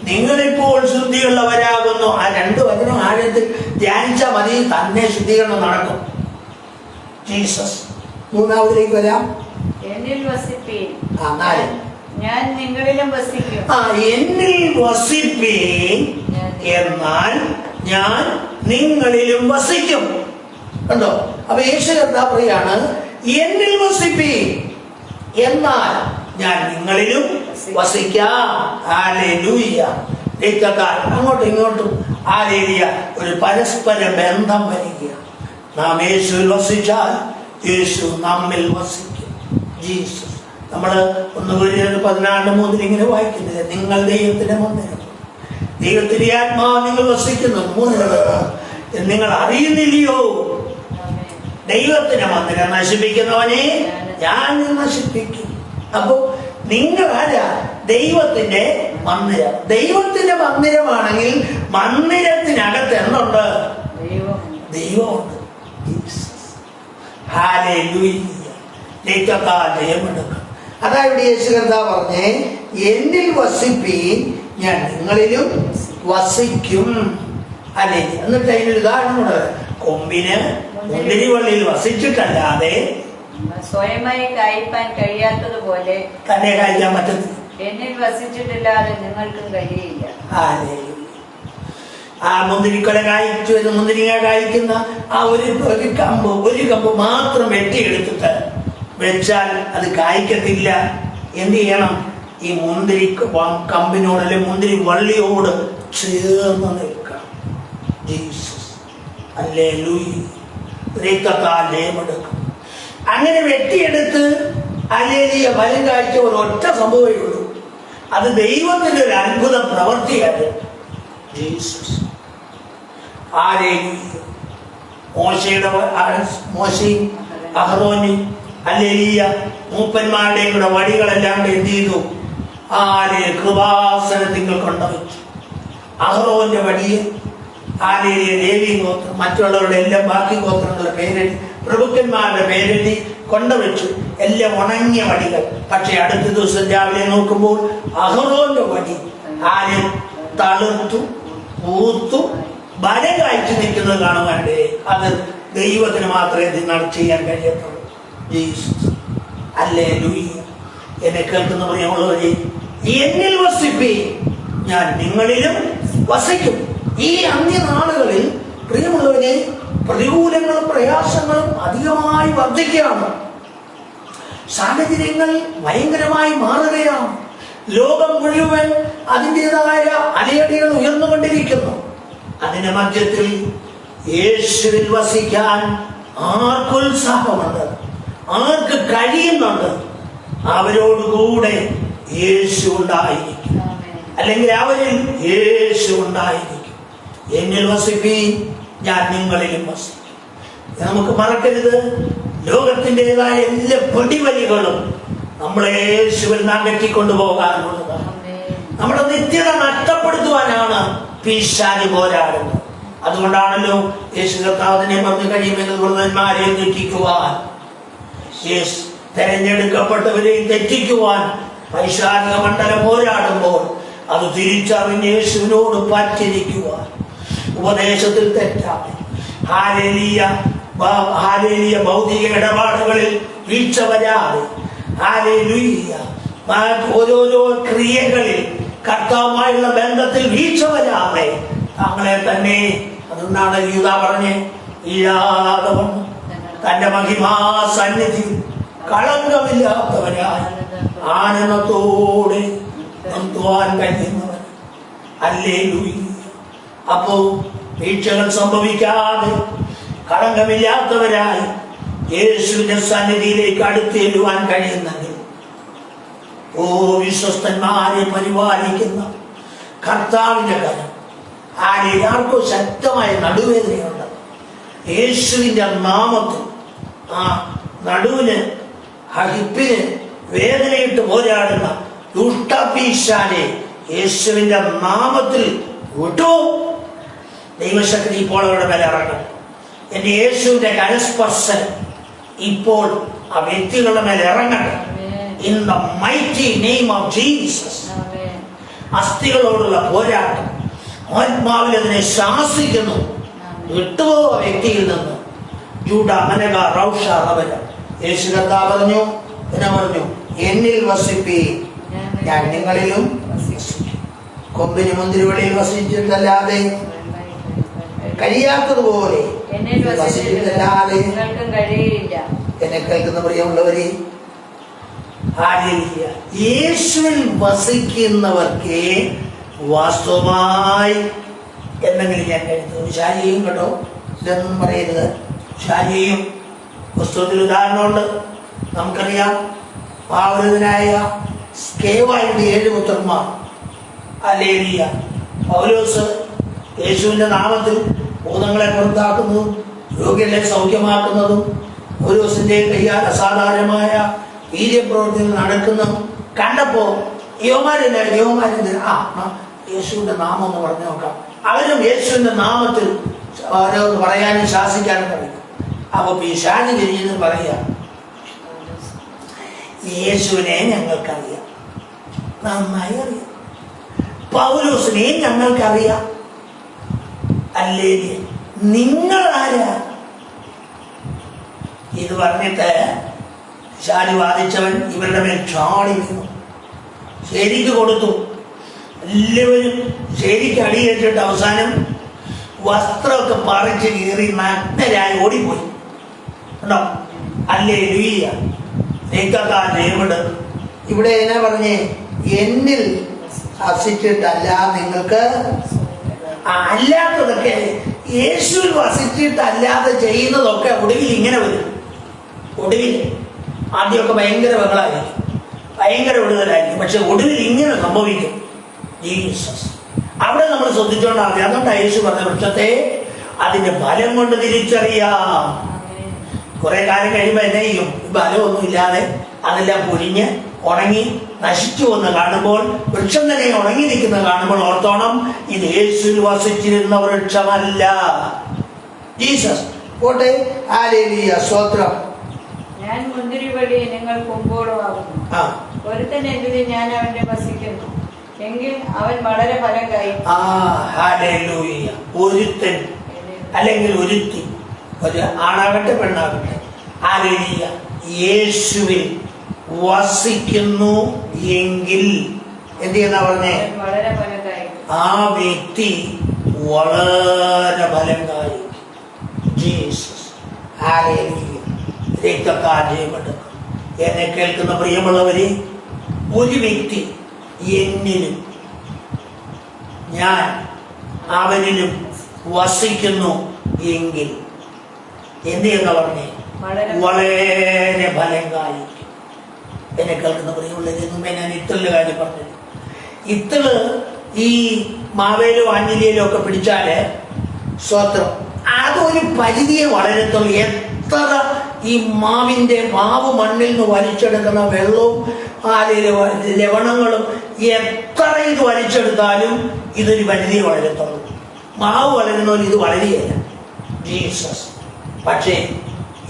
നിങ്ങളിപ്പോൾ ശുദ്ധിയുള്ളവരാകുന്നു. ആ 2 വചനം ആഴത്തിൽ ധ്യാനിച്ചാൽ മതി, തന്നെ ശുദ്ധീകരണം നടക്കും. ജീസസ്. 3-ാമതിലേക്ക് വരാം. എന്നിൽ വസിപ്പീൻ, 4. ഞാൻ നിങ്ങളിലും വസിക്കും. എന്നിൽ വസിപ്പീൻ, എന്നാൽ ഞാൻ നിങ്ങളിലും വസിക്കും. കണ്ടോ? അപ്പൊ യേശു കർത്താവ് പറയാണ്, എന്നിൽ വസിപ്പീൻ, എന്നാൽ ഞാൻ നിങ്ങളിലും വസിക്കാം. ഹല്ലേലൂയ. രക്തത്താൽ അങ്ങോട്ടും ഇങ്ങോട്ടും ഹല്ലേലൂയ ഒരു പരസ്പര ബന്ധം വരിക. നാം യേശുവിൽ വസിച്ചാൽ യേശു നമ്മിൽ വസിക്കും. ജീസസ്. നമ്മൾ 1 Corinthians 14:3 ഇങ്ങനെ വായിക്കുന്നില്ല, നിങ്ങൾ ദൈവത്തിന്റെ മന്ദിരം, ദൈവത്തിന്റെ ആത്മാവ് നിങ്ങൾ വസിക്കുന്നു. 3 നിങ്ങൾ അറിയുന്നില്ലയോ? ദൈവത്തിന്റെ മന്ദിരം നശിപ്പിക്കുന്നവനെ ഞാൻ നശിപ്പിക്കും. അപ്പോ നിങ്ങൾ ആരാ? ദൈവത്തിന്റെ മന്ദിരം. ദൈവത്തിന്റെ മന്ദിരമാണെങ്കിൽ മന്ദിരത്തിനകത്ത് എന്തുണ്ട്? ദൈവമുണ്ട്. അതാ ഇവിടെ യേശു കർത്താവ് പറഞ്ഞേ, എന്നിൽ വസിപ്പീൻ, ഞാൻ നിങ്ങളിലും വസിക്കും. അല്ലേ? എന്നിട്ട് അതിനൊരു ഉദാഹരണം കൂടെ, കൊമ്പിന് മുന്തിരിവള്ളിയിൽ വസിച്ചിട്ടല്ലാതെ സ്വയമായി കായ്പാൻ കഴിയാത്തതുപോലെ തന്നെ കായ്ക്കാൻ പറ്റത്തില്ല. എന്നിൽ വസിച്ചിട്ടില്ലാതെ നിങ്ങൾക്കും കഴിയില്ല. ആ മുന്തിരിക്കൊല കായ്ച്ചു വരുന്ന, മുന്തിരിങ്ങ കായ്ക്കുന്ന ആ ഒരു കമ്പ് മാത്രം വെട്ടിയെടുത്തിട്ട് വെച്ചാൽ അത് കായ്ക്കത്തില്ല. എന്ത് ചെയ്യണം? ഈ മുന്തിരി കമ്പിനോട് അല്ലെങ്കിൽ മുന്തിരി വള്ളിയോട് ചേർന്ന് നിൽക്കണം. Jesus hallelujah. എടുക്കും. അങ്ങനെ വെട്ടിയെടുത്ത് ഹല്ലേലൂയ ഫലം കാഴ്ച ഒരൊറ്റ സംഭവമേ ഉള്ളൂ. അത് ദൈവത്തിന്റെ ഒരു അത്ഭുത പ്രവൃത്തിയാണ്. ജീസസ് മോശയും അഹ്റോനും ഹല്ലേലൂയ മൂപ്പന്മാരുടെയും കൂടെ വടികളെല്ലാം എന്ത് ചെയ്തു? കൃപാസനത്തിങ്ങൾ കൊണ്ടുവച്ചു. അഹ്റോന്റെ വടിയെ ലേവി ഗോത്രം, മറ്റുള്ളവരുടെ എല്ലാം ബാക്കി ഗോത്രങ്ങളുടെ പേരെഴുതി, പ്രഭുക്കന്മാരുടെ പേരെഴുതി കൊണ്ടുവച്ചു. എല്ലാം ഉണങ്ങിയ വടികൾ. പക്ഷെ അടുത്ത ദിവസം രാവിലെ നോക്കുമ്പോൾ അഹ്റോന്റെ വടി തളുർത്തു പൂത്തു ബലം കാഴ്ച നിൽക്കുന്നത് കാണുവാണ്ടേ. അത് ദൈവത്തിന് മാത്രമേ ചെയ്യാൻ കഴിയത്തുള്ളൂ. Jesus hallelujah. എന്നെ കേൾക്കുന്ന പ്രിയമുള്ളവരെ, എന്നിൽ വസിപ്പീൻ, ഞാൻ നിങ്ങളിലും വസിക്കും. ഈ അന്ത്യനാളുകളിൽ പ്രിയമുള്ളവരെ, പ്രതികൂലങ്ങളും പ്രയാസങ്ങളും അധികമായി വർദ്ധിക്കുകയാണ്. സാഹചര്യങ്ങൾ ഭയങ്കരമായി മാറുകയാണ്. ലോകം മുഴുവൻ അതിൻ്റെതായ അലയടികൾ ഉയർന്നുകൊണ്ടിരിക്കുന്നു. അതിന്റെ മധ്യത്തിൽ യേശുവിൽ വസിക്കാൻ ആർക്കുത്സാഹമുണ്ട്, ആർക്ക് കഴിയുന്നുണ്ട്, അവരോടുകൂടെ യേശു ഉണ്ടായിരിക്കും. അല്ലെങ്കിൽ അവരിൽ യേശു ഉണ്ടായിരിക്കും. എന്നിൽ വസിപ്പീൻ, ഞാൻ നിങ്ങളിലും വസിക്കും. നമുക്ക് മറക്കരുത്, ലോകത്തിൻ്റെതായ എല്ലാ പൊടിവലികളും നമ്മളെ യേശുവിൽ അകറ്റിക്കൊണ്ടുപോകാനുള്ളതാണ്. നമ്മുടെ നിത്യത നഷ്ടപ്പെടുത്തുവാനാണ് പിശാച് പോരാടുന്നത്. അതുകൊണ്ടാണല്ലോ യേശു കർത്താവിനെ പറഞ്ഞു കഴിയുമെന്ന് വൃതന്മാരെ തെറ്റിക്കുവാൻ, തെരഞ്ഞെടുക്കപ്പെട്ടവരെയും തെറ്റിക്കുവാൻ പൈശാചിക മണ്ഡലം പോരാടുമ്പോൾ അത് തിരിച്ചറിഞ്ഞ് യേശുവിനോട് പറ്റിരിക്കുവാൻ, ഉപദേശത്തിൽ തെറ്റാതെ ഭൗതിക ഇടപാടുകളിൽ വീഴ്ച വരാതെ, ഓരോരോ ക്രിയകളിൽ കർത്താവുമായുള്ള ബന്ധത്തിൽ വീഴ്ച വരാതെ തങ്ങളെ തന്നെ, അതുകൊണ്ടാണ് യൂദാ പറഞ്ഞ്, ഇല്ലാതെ വന്നു തന്റെ മഹിമാ സന്നിധി കളങ്കമില്ലാത്തവരായി ആനന്ദത്തോടെ നിർത്തുവാൻ കഴിയുന്നവൻ. ഹല്ലേലൂയ. അപ്പോ വീഴ്ചകൾ സംഭവിക്കാതെ കളങ്കമില്ലാത്തവരായി യേശുവിന്റെ സന്നിധിയിലേക്ക് അടുത്തേലുവാൻ കഴിയുന്നെങ്കിൽ, ഓ വിശ്വസ്തന്മാരെ പരിപാലിക്കുന്ന കർത്താവിന്റെ കരം, ആർക്കോ ശക്തമായ നടുവേദനയുണ്ട്, യേശുവിന്റെ നാമത്തിൽ ആ നടുവിന് ഹിപ്പിന് വേദനയിട്ട് പോരാടുന്ന ദുഷ്ടപിശാചെ യേശുവിന്റെ നാമത്തിൽ വിട്ടു. ദൈവശക്തി ഇപ്പോൾ അവരുടെ മേലെ ഇറങ്ങും. എന്റെ യേശുവിന്റെ കരസ്പർശനം ഇപ്പോൾ ആ വ്യക്തികളുടെ മേലെ ഇറങ്ങട്ടെ. In the mighty name of Jesus. അസ്ഥികളോടുള്ള പോരാട്ടം ആത്മാവിൽ അതിനെ ശാസിക്കുന്നു. വിട്ടുപോ വ്യക്തിയിൽ നിന്ന്. ജൂഡ മനക റൗഷ റവല. യേശു കർത്താവ് പറഞ്ഞു, പിന്നെ പറഞ്ഞു, എന്നിൽ വസിപ്പീൻ, ഞാൻ നിങ്ങളിലും വസിക്കും. കൊമ്പിന് മുന്തിരിവള്ളിയിൽ വസിച്ചിട്ടല്ലാതെ കഴിയാത്തതുപോലെ വസിച്ചിട്ടല്ലാതെ എന്നെ കേൾക്കുന്ന പ്രിയമുള്ളവരെ, യേശുവിൽ വസിക്കുന്നവർക്ക് വാസ്തവമായി എന്തെങ്കിലും ഞാൻ കഴിയുന്നു. ശാരിയും കേട്ടോ, ഇതൊന്നും പറയരുത്. ശാരിയും പുസ്തകത്തിൽ ഉദാഹരണമുണ്ട്. നമുക്കറിയാം, പാവൃതനായ സ്കേവായുടെ 7 പുത്രന്മാർ. ഹല്ലേലൂയ. പൗലോസ് യേശുവിന്റെ നാമത്തിൽ ഭൂതങ്ങളെ പുറത്താക്കുന്നതും രോഗികളെ സൗഖ്യമാക്കുന്നതും പൗലോസിന്റെ കയ്യാൽ അസാധാരണമായ വീര്യപ്രവർത്തികൾ നടക്കുന്ന കണ്ടപ്പോ യോമാരെന്തിന് യേശുവിന്റെ നാമം ഒന്ന് പറഞ്ഞു നോക്കാം. അവരും യേശുവിന്റെ നാമത്തിൽ ഓരോന്ന് പറയാനും ശാസിക്കാനും തുടങ്ങി. അപ്പൊ പിശാച് തിരിഞ്ഞെന്ന് പറയാ, യേശുവിനെ ഞങ്ങൾക്കറിയാം, നന്നായി അറിയാം. പൗലോസിനെയും ഞങ്ങൾക്കറിയാം. അല്ലേ, നിങ്ങൾ ആരാ? ഇത് പറഞ്ഞിട്ട് ശാരി വാദിച്ചവൻ ഇവരുടെ മേൽ ചാടി വീണു, ശരിക്ക് കൊടുത്തു. എല്ലാവരും ശരിക്ക് അടിയേറ്റിട്ട് അവസാനം വസ്ത്രമൊക്കെ പറിച്ച് കീറി നഗ്നരായി ഓടിപ്പോയി. ഉണ്ടോ? അല്ലേ ലൂയ്യ. ഇവിടെ എന്നാ പറഞ്ഞേ? എന്നിൽ വസിച്ചിട്ടല്ല നിങ്ങൾക്ക് അല്ലാത്തതൊക്കെ, യേശുവിൽ വസിച്ചിട്ടല്ലാതെ ചെയ്യുന്നതൊക്കെ ഒടുവിൽ ഇങ്ങനെ വരും. ഒടുവിൽ ആദ്യമൊക്കെ ഭയങ്കര ബഹളായിരിക്കും, ഭയങ്കര വിടുതലായിരിക്കും, പക്ഷെ ഒടുവിൽ ഇങ്ങനെ സംഭവിക്കും. ജീസസ് അവിടെ നമ്മൾ ശ്രദ്ധിച്ചോണ്ടാണ്. അതുകൊണ്ട് യേശു പറഞ്ഞ വൃക്ഷത്തെ അതിന്റെ ഫലം കൊണ്ട് തിരിച്ചറിയാം. കുറെ കാലം കഴിയുമ്പോൾ എന്നെ ചെയ്യും? ഫലമൊന്നും ഇല്ലാതെ അതെല്ലാം പൊരിഞ്ഞ് ഉണങ്ങി നശിച്ചു എന്ന് കാണുമ്പോൾ, വൃക്ഷം തന്നെ ഉണങ്ങി നിൽക്കുന്നത് കാണുമ്പോൾ ഓർത്തോണം, ഇത് യേശുവിൽ വസിച്ചിരുന്ന വൃക്ഷമല്ല. ജീസസ് പോട്ടെ. ഹല്ലേലൂയ, സ്തോത്രം. ഞാൻ മുന്തിരിവള്ളി, നിങ്ങൾ കൊമ്പുകളുമാകുന്നു. ഒരുത്തൻ എന്നിൽ, ഞാൻ അവന്റെ വസിക്കുന്നു എങ്കിൽ അവൻ വളരെ ഫലം കായ്ക്കും. ഹല്ലേലൂയ. ഒരുത്തൻ അല്ലെങ്കിൽ ഒരുത്തി, ഒരു ആണാകട്ടെ പെണ്ണാകട്ടെ, ഹല്ലേലൂയ, യേശുവിൽ വസിക്കുന്നു എങ്കിൽ എന്ത് ചെയ്യുന്ന പറഞ്ഞേ? വളരെ ഫലം കായ്ക്കും. ആ വ്യക്തി വളരെ ഫലം കായ്ക്കും. Jesus, hallelujah. രക്തക്കാഴ്ചയുമെടുക്കും. എന്നെ കേൾക്കുന്ന പ്രിയമുള്ളവരെ, ഒരു വ്യക്തി എന്നിലും ഞാൻ അവനിലും വസിക്കുന്നു എങ്കിൽ എന്ത് ചെയ്യുന്ന പറഞ്ഞേ? വളരെ ഫലം കായ്ക്കും. എന്നെ കേൾക്കുന്ന പ്രിയമുള്ളവരെ, മുമ്പേ ഞാൻ ഇത്തളിന്റെ കാര്യം പറഞ്ഞത്. ഇത്തള് ഈ മാവേലും ആഞ്ഞിലിയിലും ഒക്കെ പിടിച്ചാല് സ്വത്രം അതൊരു പരിധിയെ വളരത്തുള്ളൂ. എത്ര ഈ മാവ് മണ്ണിൽ നിന്ന് വലിച്ചെടുക്കുന്ന വെള്ളവും ലവണങ്ങളും എത്ര ഇത് വലിച്ചെടുത്താലും ഇതൊരു പരിധിയെ വളരത്തുള്ളൂ. മാവ് വളരുന്നവർ ഇത് വളരുകയില്ല. ജീസസ്. പക്ഷേ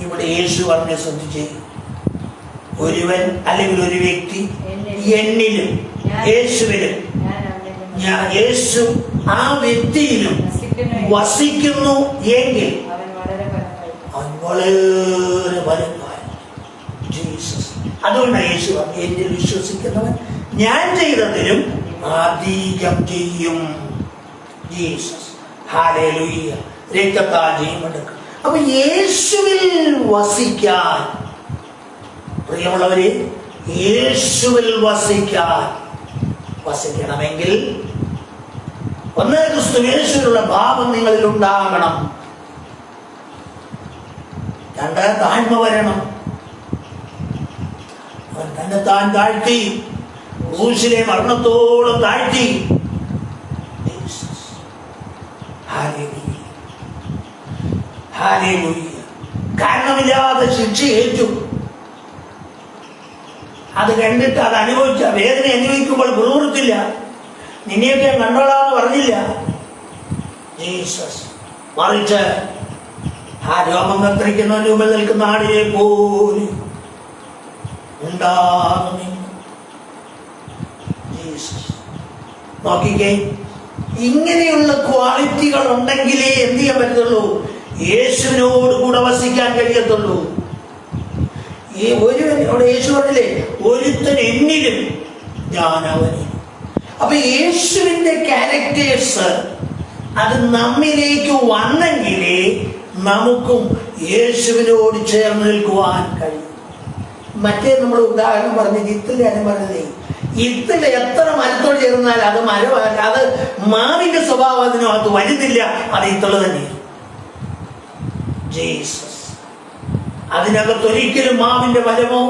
ഇവിടെ യേശു പറഞ്ഞ് ശ്രദ്ധിച്ച്, ഒരുവൻ അല്ലെങ്കിൽ ഒരു വ്യക്തി എന്നിലും യേശുവിലും, യേശു ആ വ്യക്തിയിലും വസിക്കുന്നു എങ്കിൽ അവൻ വളരെ ഫലം കായ്ക്കും. ജീസസ്. അതുകൊണ്ടാണ് യേശു പറഞ്ഞു, എന്നിൽ വിശ്വസിക്കുന്നവൻ ഞാൻ ചെയ്തതിലും അധികം ചെയ്യും. ജീസസ്. ഹല്ലേലൂയ. രക്തത്താൽ ജയമെടുക്കും. അപ്പൊ യേശുവിൽ വസിക്കാൻ, പ്രിയമുള്ളവരെ, യേശുവിൽ വസിക്കണമെങ്കിൽ ഒന്ന്, ക്രിസ്തു യേശുവിലുള്ള ഭാവം നിങ്ങളിൽ ഉണ്ടാകണം. രണ്ട്, താഴ്മ വരണം. അവൻ തന്നെ താൻ താഴ്ത്തി, ക്രൂശിലെ മരണത്തോളം താഴ്ത്തി. Hallelujah, hallelujah. കാരണമില്ലാതെ ശിക്ഷ ഏറ്റു. അത് കണ്ടിട്ട് അത് അനുഭവിച്ച വേദന അനുഭവിക്കുമ്പോൾ പുറത്തില്ല. നിന്നെയൊക്കെ ഞാൻ കണ്ടോളാന്ന് പറഞ്ഞില്ല ജീസസ്. മറിച്ച് ആ രോമം കത്തിരിക്കുന്നതിന് മുമ്പിൽ നിൽക്കുന്ന ആടിനെ പോലും ഉണ്ടാകുന്നു. ജീസസ്. നോക്കിക്കേ, ഇങ്ങനെയുള്ള ക്വാളിറ്റികൾ ഉണ്ടെങ്കിലേ എന്ത് ചെയ്യാൻ പറ്റത്തുള്ളൂ? യേശുവിനോട് കൂടെ വസിക്കാൻ കഴിയത്തുള്ളൂ. ഈ അവിടെ യേശു പറഞ്ഞില്ലേ, ഒരുത്തൻ എന്നിലും ഞാൻ അവനിലും. അപ്പൊ യേശുവിന്റെ ക്യാരക്ടേഴ്സ് അത് നമ്മിലേക്ക് വന്നെങ്കിലേ നമുക്കും യേശുവിനോട് ചേർന്ന് നിൽക്കുവാൻ കഴിയും. മറ്റേ നമ്മൾ ഉദാഹരണം പറഞ്ഞത് ഇത്തിലെ കാര്യം പറഞ്ഞതേ, ഇത്തില് എത്ര മരത്തോട് ചേർന്നാൽ അത് മരമല്ല, അത് മാവിന്റെ സ്വഭാവം അതിനകത്ത് വരുന്നില്ല. അത് ഇത്തള് തന്നെയാണ്. ജീസസ്. അതിനകത്തൊരിക്കലും മാവിന്റെ ഫലമോ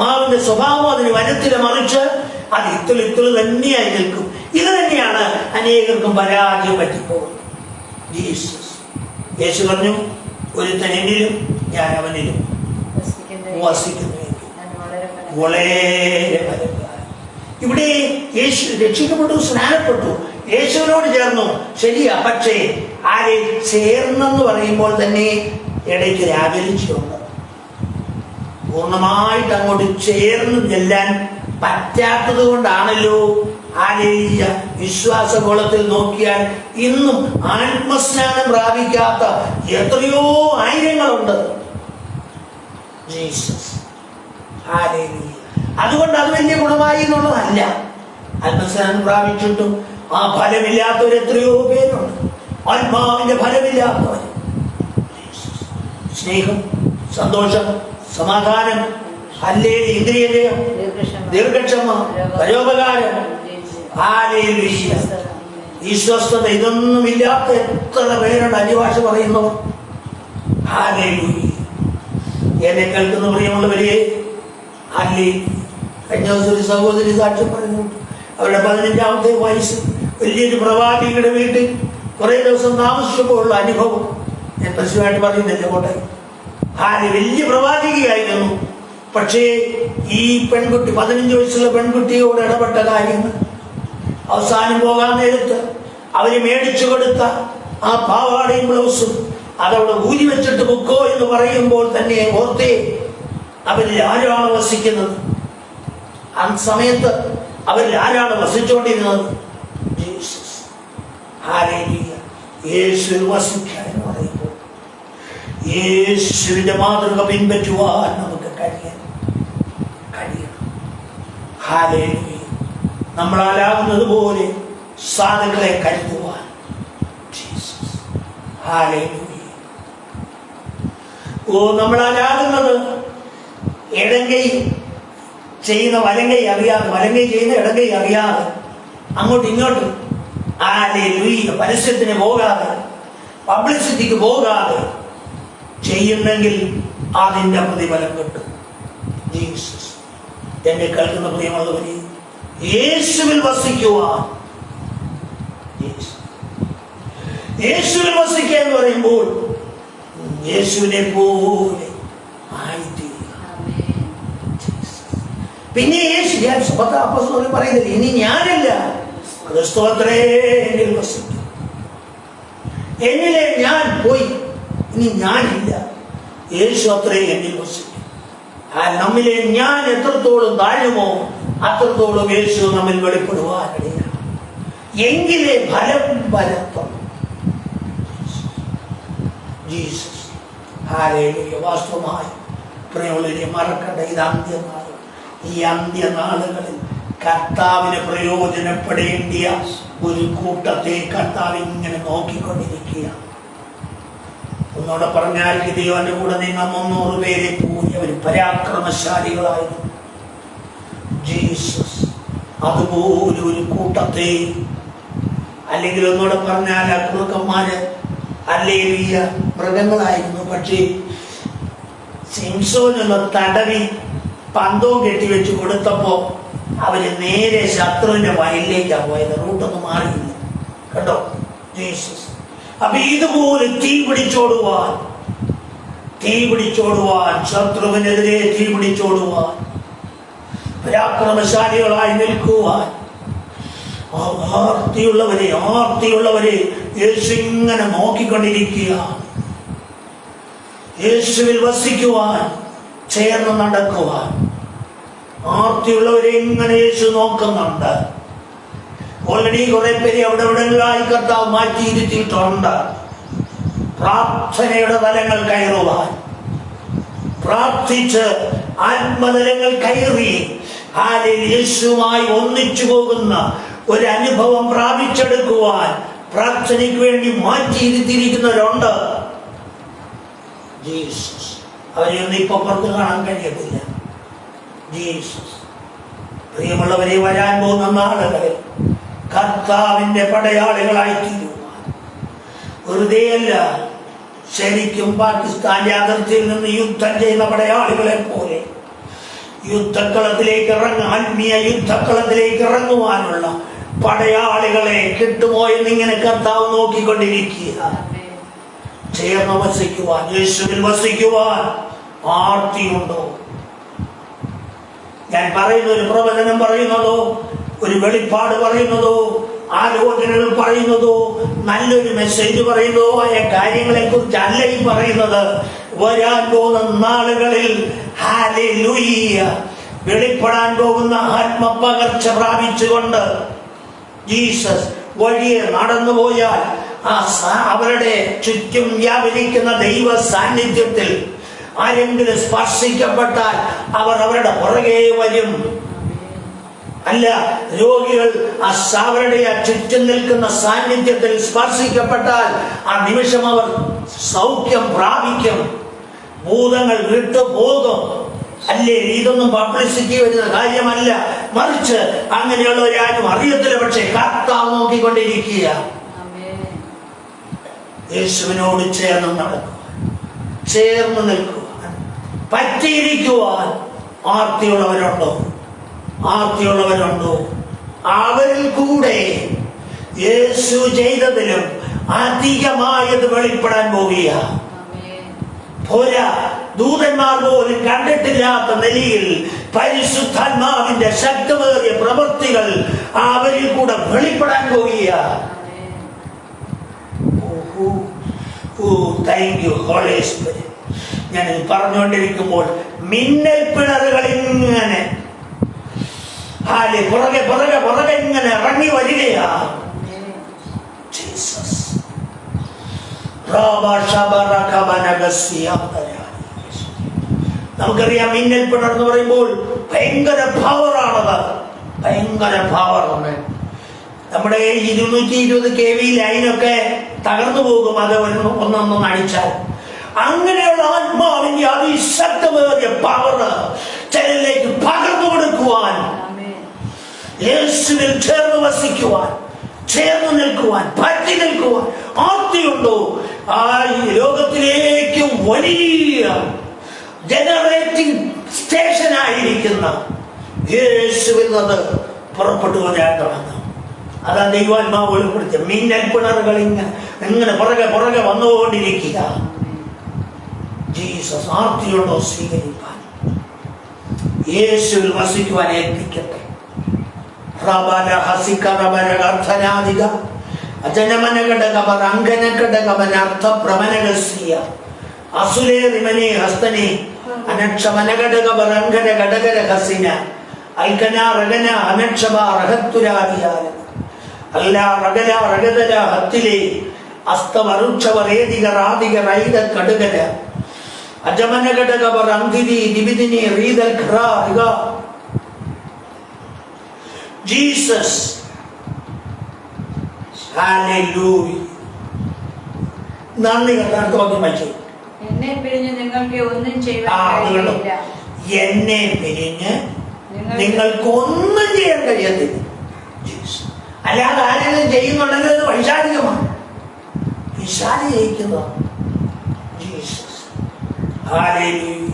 മാവിന്റെ സ്വഭാവമോ അതിന് വരത്തില്ല. മറിച്ച് അത് ഇത്തള് തന്നെയായി നിൽക്കും. ഇത് തന്നെയാണ് അനേകർക്കും പരാജയം പറ്റിപ്പോകുന്നത്. ജീസസ്. യേശു പറഞ്ഞു, ഒരുത്തൻ എന്നിലും ഞാൻ അവനിലും വസിക്കുന്നു. വളരെ ഫലം. ഇവിടെ യേശു രക്ഷിക്കപ്പെട്ടു, സ്നാനപ്പെട്ടു, യേശുവിനോട് ചേർന്നു, ശരിയാ. പക്ഷേ ആരെ ചേർന്നെന്ന് പറയുമ്പോൾ തന്നെ ഇടയ്ക്ക് ഒരു അകൽച്ചയുണ്ട്. പൂർണ്ണമായിട്ട് അങ്ങോട്ട് ചേർന്ന് ചെല്ലാൻ പറ്റാത്തത് കൊണ്ടാണല്ലോ ഹല്ലേലൂയ വിശ്വാസഗോളത്തിൽ നോക്കിയാൽ ഇന്നും ആത്മസ്നാനം പ്രാപിക്കാത്ത എത്രയോ ആയിരങ്ങളുണ്ട്. Jesus hallelujah. അതുകൊണ്ട് അത് വലിയ ഗുണമായി എന്നുള്ളതല്ല. ആത്മസ്നാനം പ്രാപിച്ചിട്ടും ആ ഫലമില്ലാത്തവർ എത്രയോ പേരുണ്ട്. ആത്മാവിന്റെ ഫലമില്ലാത്തവർ. സ്നേഹം, സന്തോഷം, സമാധാനം, ഹല്ലേലൂയ, ഇന്ദ്രിയജയം, ദീർഘക്ഷമ, പരോപകാരം, ഹല്ലേലൂയ, വിശ്വസ്തത, ഇതൊന്നുമില്ലാത്ത എത്ര പേരുണ്ട് അന്യഭാഷ പറയുന്നവർ. ഹല്ലേലൂയ. എന്നെ കേൾക്കുന്ന പ്രിയമുള്ളവരെ, ഹല്ലേലൂയ. കഴിഞ്ഞ ദിവസം ഒരു സഹോദരി സാക്ഷ്യം പറഞ്ഞു. അവരുടെ 15ാമത്തെ വയസ്സ് വലിയൊരു പ്രവാചകയുടെ വീട്ടിൽ കുറേ ദിവസം താമസിച്ചപ്പോഴുള്ള അനുഭവം ഞാൻ പരസ്യമായിട്ട് പറയുന്നില്ല. കോട്ടെ വലിയ പ്രവാചകയായിരുന്നു. പക്ഷേ ഈ പെൺകുട്ടി, 15 വയസ്സുള്ള പെൺകുട്ടിയോട് ഇടപെട്ട കാര്യങ്ങൾ, അവസാനം പോകാൻ നേരത്ത് അവര് മേടിച്ചു കൊടുത്ത ആ പാവാടയും ബ്ലൗസും അതവിടെ ഊരി വെച്ചിട്ട് പൊക്കോ എന്ന് പറയുമ്പോൾ തന്നെ ഓർത്തേ, അവരിൽ ആരാണ് വസിക്കുന്നത്? ആ സമയത്ത് അവരിൽ ആരാണ് വസിച്ചുകൊണ്ടിരുന്നത്? ജീസസ്. ഹല്ലേലൂയ. യേശുവിൽ വസിക്കാൻ എന്ന് പറയുമ്പോൾ യേശുവിന്റെ മാതൃക പിൻപറ്റുവാൻ നമുക്ക് കഴിയണം. ഹല്ലേലൂയ. നമ്മളാലാകുന്നത് പോലെ സാധുക്കളെ കരുതുവാൻ. ജീസസ്. ഹല്ലേലൂയ. നമ്മളാലാകുന്നത് ഇടങ്കൈ ചെയ്യുന്ന വലങ്കൈ അറിയാതെ, വലങ്കൈ ചെയ്യുന്ന ഇടങ്കൈ അറിയാതെ അങ്ങോട്ടും ഇങ്ങോട്ടും ഹല്ലേലൂയ പരസ്യത്തിന് പോകാതെ, പബ്ലിസിറ്റിക്ക് പോകാതെ ചെയ്യുന്നെങ്കിൽ അതിൻ്റെ പ്രതിഫലം കിട്ടും. ജീസസ്. എന്നെ കേൾക്കുന്ന പ്രിയമുള്ളവരെ, യേശുവിൽ വസിക്കുവാൻ, യേശുവിൽ വസിക്കുക എന്ന് പറയുമ്പോൾ യേശുവിനെ പോലെ ആയിത്തീരുക. പിന്നെ യേശു, ഞാൻ അപ്പോസ്തലൻ പറയുന്നില്ല, ഇനി ഞാനല്ല, ക്രിസ്തു അത്രേ എന്നിൽ വസിക്കും. എന്നിലെ ഞാൻ പോയി, ഇനി ഞാനില്ല, യേശു അത്രേ എന്നിൽ വസിക്കും. നമ്മിലെ ഞാൻ എത്രത്തോളം താഴുമോ അത്രത്തോളം യേശു നമ്മിൽ വെളിപ്പെടുവാനിടയാണ്. എങ്കിലേ ഫലം വരത്തും. ജീസസ്. ഹല്ലേലൂയ. വാസ്തവമായി പ്രിയമുള്ളവരെ, മറക്കണ്ട, ഇത് അന്ത്യനാൾ. ഈ അന്ത്യനാളുകളിൽ കർത്താവിന് പ്രയോജനപ്പെടേണ്ടിയ ഒരു കൂട്ടത്തെ കർത്താവ് ഇങ്ങനെ നോക്കിക്കൊണ്ടിരിക്കുക. ഒന്നോടെ പറഞ്ഞാൽ ഗിദെയോന്റെ കൂടെ നിന്ന 300 പേരെ പോയി അവർ പരാക്രമശാലികളായിരുന്നു. ജീസസ്. അതുപോലെ ഒരു കൂട്ടത്തെ, അല്ലെങ്കിൽ ഒന്നോടെ പറഞ്ഞാൽ ആ കുറുക്കന്മാര് ഹല്ലേലൂയ മൃഗങ്ങളായിരുന്നു. പക്ഷേ സിംസോനൊന്ന് തടവി പന്തവും കെട്ടിവെച്ച് കൊടുത്തപ്പോ അവര് നേരെ ശത്രുവിന്റെ വയലിലേക്കാണ് പോയത്. റൂട്ടൊന്നും മാറിയില്ല. കേട്ടോ? ജീസസ്. അപ്പൊ ഇതുപോലെ തീ പിടിച്ചോടുവാൻ, ശത്രുവിനെതിരെ തീ പിടിച്ചോടുവാൻ, പരാക്രമശാലികളായി നിൽക്കുവാൻ ആർത്തിയുള്ളവരെ യേശു ഇങ്ങനെ നോക്കിക്കൊണ്ടിരിക്കുക. യേശുവിൽ വസിക്കുവാൻ, ചേർന്ന് നടക്കുവാൻ ആർത്തിയുള്ളവരെ ഇങ്ങനെ യേശു നോക്കുന്നുണ്ട്. ഓൾറെഡി കുറെ പേര് അവിടെ എവിടെയായി കർത്താവ് മാറ്റിയിരുത്തിയിട്ടുണ്ട്. പ്രാർത്ഥനയുടെ തലങ്ങൾ കയറുവാൻ, പ്രാർത്ഥിച്ച് ആത്മതലങ്ങൾ കയറി യേശുവുമായി ഒന്നിച്ചു പോകുന്ന ഒരു അനുഭവം പ്രാപിച്ചെടുക്കുവാൻ പ്രാർത്ഥനയ്ക്ക് വേണ്ടി മാറ്റിയിരുത്തിയിരിക്കുന്നവരുണ്ട്. ജീസസ്. അവരെയൊന്നും ഇപ്പൊ പുറത്ത് കാണാൻ കഴിയത്തില്ല. ജീസസ്. പ്രിയമുള്ളവരെ, വരാൻ പോകുന്ന നാളുകളിൽ കർത്താവിന്റെ പടയാളികളായി തീരുവാൻ, വെറുതെയല്ല, ശരിക്കും പാകിസ്ഥാന്റെ അതിർത്തിയിൽ നിന്ന് യുദ്ധം ചെയ്യുന്ന പടയാളികളെ പോലെ യുദ്ധക്കളത്തിലേക്ക് ആത്മീയ യുദ്ധക്കളത്തിലേക്ക് ഇറങ്ങുവാനുള്ള പടയാളികളെ കിട്ടുമോ എന്നിങ്ങനെ കർത്താവ് നോക്കിക്കൊണ്ടിരിക്കുക. ചേർന്ന് വസിക്കുവാൻ, യേശുവിൽ വസിക്കുവാൻ ആർത്തിയുണ്ടോ? ഞാൻ പറയുന്ന ഒരു പ്രവചനം പറയുന്നതോ ഒരു വെളിപ്പാട് പറയുന്നതോ ആലോചനകൾ പറയുന്നതോ നല്ലൊരു മെസ്സേജ് പറയുന്നതോ ആയ കാര്യങ്ങളെ കുറിച്ചല്ല ഈ പറയുന്നത്. വരാൻ പോകുന്ന നാളുകളിൽ ഹല്ലേലൂയ വെളിപ്പെടാൻ പോകുന്ന ആത്മപകർച്ച പ്രാപിച്ചുകൊണ്ട് ജീസസ് വഴിയെ നടന്നുപോയാൽ അവരുടെ ചുറ്റും വ്യാപരിക്കുന്ന ദൈവ സാന്നിധ്യത്തിൽ ആരെങ്കിലും സ്പർശിക്കപ്പെട്ടാൽ അവർ അവരുടെ പുറകെ വരും. അല്ല, രോഗികൾ അവരുടെ ചുറ്റും നിൽക്കുന്ന സാന്നിധ്യത്തിൽ സ്പർശിക്കപ്പെട്ടാൽ ആ നിമിഷം അവർ സൗഖ്യം പ്രാപിക്കും, ഭൂതങ്ങൾ വിട്ടുപോകും. അല്ലേ, ഇതൊന്നും പബ്ലിസിറ്റി വരുന്ന കാര്യമല്ല, മറിച്ച് അങ്ങനെയുള്ളവരാരും അറിയത്തില്ല. പക്ഷേ കർത്താവ് നോക്കിക്കൊണ്ടിരിക്കുക. യേശുവിനോട് ചേർന്ന് നടക്കുവാൻ, ചേർന്ന് നിൽക്കുവാൻ, പറ്റിയിരിക്കുവാൻ ആർത്തിയുള്ളവരുണ്ടോ? ആർത്തിയുള്ളവരുണ്ടോ? അവരിൽ കൂടെ യേശു ചെയ്തതിലും അധികമായത് വെളിപ്പെടാൻ പോവുക. പോരാ, ദൂതന്മാർ പോലും കണ്ടിട്ടില്ലാത്ത നിലയിൽ പരിശുദ്ധാത്മാവിന്റെ ശക്തമേറിയ പ്രവൃത്തികൾ അവരിൽ കൂടെ വെളിപ്പെടാൻ പോവുക. ഞാൻ പറഞ്ഞുകൊണ്ടിരിക്കുമ്പോൾ മിന്നൽ പിണറുകൾ ഇങ്ങനെ പുറകെ പുറകെ പുറകെ ഇങ്ങനെ ഇറങ്ങി വരികയാ. നമുക്കറിയാം, മിന്നൽ പിണർ എന്ന് പറയുമ്പോൾ ഭയങ്കര പവറാണത്, ഭയങ്കര പവർ. നമ്മുടെ 220 kV ലൈനൊക്കെ തകർന്നു പോകും അത് ഒന്നൊന്നും അടിച്ചാൽ. അങ്ങനെയുള്ള ആത്മാവിന്റെ അതിശക്തമേറിയ പവർ ചിലരിലേക്ക് പകർന്നു കൊടുക്കുവാൻ, യേശുവിൽ ചേർന്ന് വസിക്കുവാൻ, ചേർന്ന് നിൽക്കുവാൻ, പറ്റി നിൽക്കുവാൻ ആർത്തിയുണ്ടോ? ആ ലോകത്തിലേക്ക് വലിയ ജനറേറ്റിംഗ് സ്റ്റേഷനായിരിക്കുന്ന യേശുവിൽ നിന്ന് പുറപ്പെട്ടു വരാൻ തുടങ്ങും. അതാ ദൈവാത്മാവ് വെളിപ്പെടുത്തിയ മിന്നൽ പിണറുകൾ ഇങ്ങനെ പുറകെ പുറകെ വന്നുകൊണ്ടിരിക്കുക. ജീസസ് ആർത്തിയുണ്ടോ സ്വീകരിക്കാൻ? യേശുവിൽ വസിക്കുവാൻ ഏൽപ്പിക്കട്ടെ. Jesus, hallelujah. നന്ദി കർത്താവിന്. എന്നെ പിരിഞ്ഞ് നിങ്ങൾക്ക് ഒന്നും ചെയ്യാൻ എന്നെ പിരിഞ്ഞ് നിങ്ങൾക്ക് ഒന്നും ചെയ്യാൻ കഴിയത്തില്ല. അല്ലാതെ ആരെങ്കിലും ചെയ്യുന്നുണ്ടെങ്കിൽ അത് വൈശാലികമാണ്, വിശാലി ജയിക്കുന്നതാണ്. Jesus, hallelujah,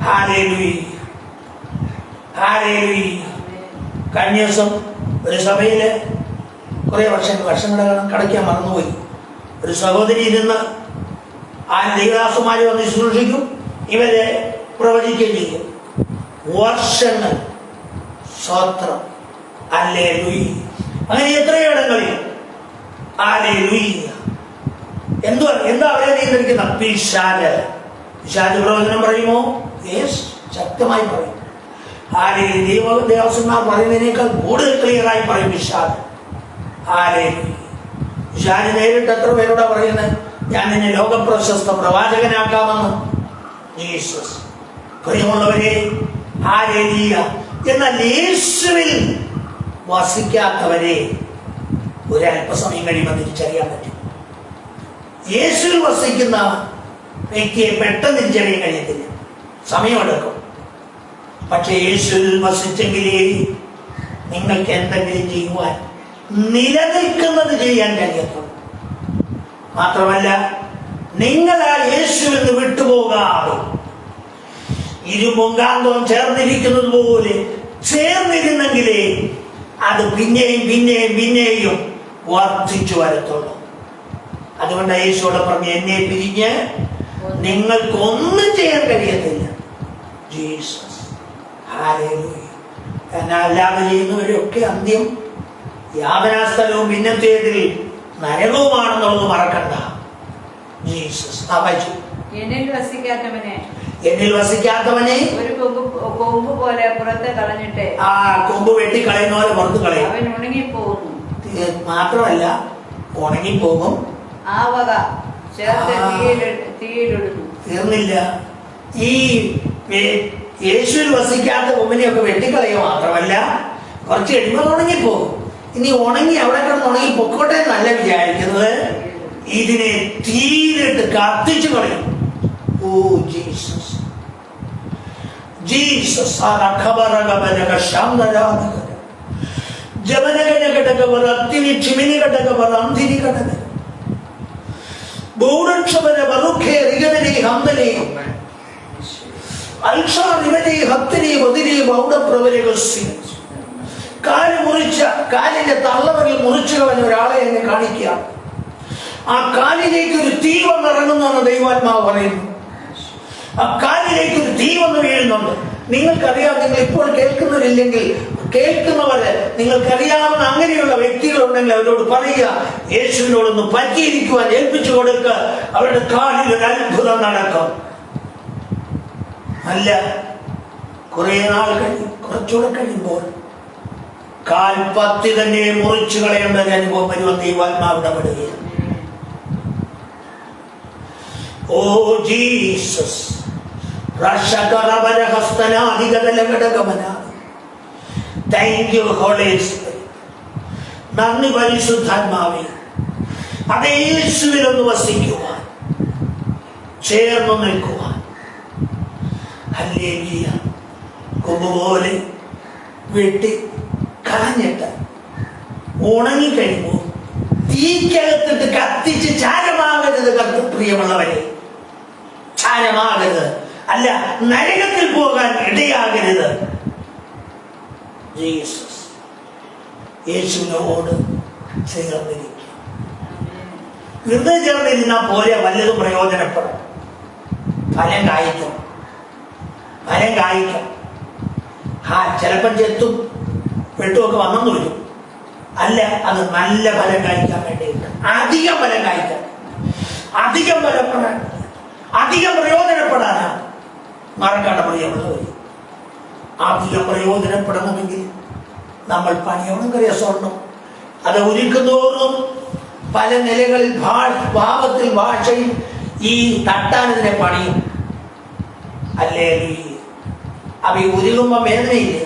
hallelujah, hallelujah. കഴിഞ്ഞ ദിവസം ഒരു സഭയില് കുറെ വർഷങ്ങളെ കടയ്ക്കാൻ മറന്നുപോയി. ഒരു സഹോദരി ഇരുന്ന് ആ ദൈവദാസന്മാരെ വന്ന് ശുശ്രൂഷിക്കും, ഇവരെ പ്രവചിക്കുകയും ചെയ്യും. വർഷങ്ങൾ. സ്വത്രം. ഹല്ലേലൂയ. അങ്ങനെ എത്രയോ ഇടങ്ങളിൽ ഹല്ലേലൂയ. എന്താ അവരെ നിയന്ത്രിക്കുന്ന? പിശാച്. പിശാച് പ്രവചനം പറയുമോ? യെസ്, ശക്തമായി പറയും. ദേവസ്വന്മാർ പറയുന്നതിനേക്കാൾ കൂടുതൽ ക്ലിയറായി പറയും പിശാച്. പിശാച് നേരിട്ട് എത്ര പേരോടാ പറയുന്നത്? ഞാൻ നിന്നെ ലോകപ്രശസ്ത പ്രവാചകനാക്കാമെന്ന്. ജീസസ്. പ്രിയമുള്ളവരെ, ഹല്ലേലൂയ. എന്നാൽ യേശുവിൽ വസിക്കാത്തവരെ ഒരല്പസമയം കഴിയുമ്പോൾ തിരിച്ചറിയാൻ പറ്റും. യേശുവിൽ വസിക്കുന്ന വ്യക്തിയെ പെട്ടെന്ന് തിരിച്ചറിയാൻ കഴിയത്തില്ല, സമയമെടുക്കും. പക്ഷെ യേശുവിൽ വസിച്ചെങ്കിലേ നിങ്ങൾക്ക് എന്തെങ്കിലും ചെയ്യുവാൻ, നിലനിൽക്കുന്നത് ചെയ്യാൻ കഴിയത്തുള്ളൂ. മാത്രമല്ല, നിങ്ങൾ ആ യേശുവിൽ നിന്ന് വിട്ടുപോകാതെ ഇരുമുങ്കാന്തവും ചേർന്നിരിക്കുന്നത് പോലെ ചേർന്നിരുന്നെങ്കിലേ അത് പിന്നെയും പിന്നെയും പിന്നെയും വർദ്ധിച്ചു വരത്തുള്ളൂ. അതുകൊണ്ട് യേശുവോട് പറഞ്ഞു, എന്നെ പിരിഞ്ഞ് നിങ്ങൾക്കൊന്നും ചെയ്യാൻ കഴിയത്തില്ല. Jesus, hallelujah. എന്നാൽ അല്ലാതെ ചെയ്യുന്നവരൊക്കെ അന്ത്യം യാതനാസ്ഥലവും പിന്നത്തേതിൽ നരകവുമാണെന്നുള്ളത് മറക്കണ്ട. ജീസസ് വായിച്ചു. എന്നിൽ വസിക്കാത്തവനെ ഒരു കൊമ്പ് പോലെ പുറത്ത് കളഞ്ഞിട്ട് ആ കൊമ്പ് വെട്ടിക്കളയുന്ന പോലെ പുറത്ത് കളയും. അവൻ ഉണങ്ങിപ്പോകുന്നു. മാത്രമല്ല ഉണങ്ങിപ്പോകും. ആ വക ചേർത്ത് തീയിലിടുന്നു. തീർന്നില്ല. ഈ യേശുവിൽ വസിക്കാത്ത കൊമ്പിനെയൊക്കെ വെട്ടിക്കളയുക മാത്രമല്ല കുറച്ച് കഴിയുമ്പോൾ ഉണങ്ങിപ്പോകും. ഇനി ഉണങ്ങി അവിടെ കിടന്ന് ഉണങ്ങി പൊക്കോട്ടെ എന്നല്ല വിചാരിക്കുന്നത്, ഇതിനെ തീയിലിട്ട് കത്തിച്ചു കളയും. Oh Jesus, Jesus. കാലിന്റെ തള്ളവരിൽ മുറിച്ചു കളഞ്ഞ ഒരാളെ എന്നെ കാണിക്കുക. ആ കാലിലേക്ക് ഒരു തീ വന്നിറങ്ങുന്നതാണ് ദൈവാത്മാവ് പറയുന്നു. ആ കാലിലേക്ക് ഒരു തീ വന്ന് വീഴുന്നുണ്ട്. നിങ്ങൾക്കറിയാം, നിങ്ങൾ ഇപ്പോൾ കേൾക്കുന്നവരില്ലെങ്കിൽ കേൾക്കുന്നവര് നിങ്ങൾക്കറിയാവുന്ന അങ്ങനെയുള്ള വ്യക്തികളുണ്ടെങ്കിൽ അവരോട് പറയുക, യേശുവിനോടൊന്ന് പറ്റിയിരിക്കുവാൻ ഏൽപ്പിച്ചു കൊടുക്കുക. അവരുടെ കാലിൽ ഒരു അത്ഭുതം നടക്കും. അല്ല, കുറെ നാൾ കുറച്ചുകൂടെ കഴിയുമ്പോൾ കാൽപ്പത്തി തന്നെ മുറിച്ചു കളയേണ്ട ഒരു അനുഭവം വരുമെന്ന് ദൈവാത്മാവ് ഇടപെടുകയാണ്. Oh Jesus. Thank you holy spirit. നന്ദി പരിശുദ്ധാത്മാവേ. അതേ യേശുവിലൊന്ന് വസിക്കുവാൻ, ചേർന്ന് നിൽക്കുവാൻ. ഹല്ലേലൂയ. കൊമ്പുപോലെ വെട്ടി കളഞ്ഞിട്ട് ഉണങ്ങിക്കഴിയുമ്പോൾ തീക്കകത്തിട്ട് കത്തിച്ച് ചാരമാകരുത്. പ്രിയമുള്ളവരെ, ചാരമാകരുത്. അല്ല, നരകത്തിൽ പോകാൻ ഇടയാകരുത്. ജീസസ്. യേശുവിനോട് ചേർന്നിരിക്കും. വെറുതെ ചേർന്നിരുന്നാൽ പോലെ വല്ലതും പ്രയോജനപ്പെടും. ഫലം കായ്ക്കും. ചിലപ്പം ചെത്തും വെട്ടുമൊക്കെ വന്നെന്ന് വരും. അല്ല, അത് നല്ല ഫലം കായ്ക്കാൻ വേണ്ടിയിട്ട്, അധികം ഫലം കായ്ക്കാൻ, അധികം ഫലപ്പെടാൻ, അധികം പ്രയോജനപ്പെടാനാണ്. മറക്കണ്ട പ്രിയമുള്ളവർ, അധികം പ്രയോജനപ്പെടണമെങ്കിൽ നമ്മൾ പണിയണം. കറിയ സ്വർണം അത് ഉരുക്കുന്നതോറും പല നിലകളിൽ ഭാവത്തിൽ ഭാഷയിൽ ഈ തട്ടാനതിനെ പണിയും. അല്ലേ? അവ ഉരുകുമ്പോൾ വേദനയില്ലേ?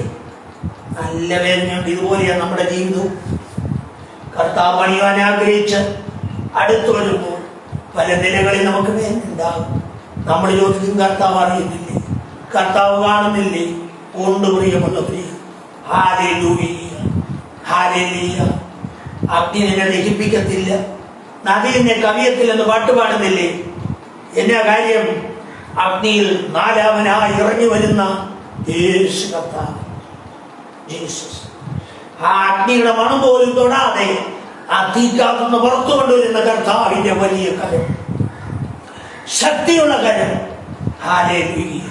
നല്ല വേദനയുണ്ട്. ഇതുപോലെയാണ് നമ്മുടെ ജീവിതവും. കർത്താവ് പണിയാൻ ആഗ്രഹിച്ച് അടുത്തു വരുമ്പോൾ പല നിലകളിൽ നമുക്ക് വേദന ഉണ്ടാകും. നമ്മൾ ചോദിക്കും, കർത്താവ് അറിയുന്നില്ലേ? കർത്താവ് കാണുന്നില്ലേ? കൊണ്ട് പ്രിയമുള്ളവരെ, ഹല്ലേലൂയ, ഹല്ലേലൂയ. അഗ്നി നിന്നെ ദഹിപ്പിക്കത്തില്ല, നദി നിന്നെ കവിയത്തില്ലെന്ന് പാട്ടുപാടുന്നില്ലേ? എന്നാ കാര്യം? അഗ്നിയിൽ നാലാമനായി ഇറങ്ങി വരുന്ന യേശു കർത്താവ്, ജീസസ്. ആ അഗ്നിയുടെ മണം പോലും തൊടാതെ ആ തീക്കാത്തുനിന്ന് പുറത്തു കൊണ്ടുവരുന്ന കർത്താവിന്റെ വലിയ കരം, ശക്തിയുള്ള കരം. Hallelujah,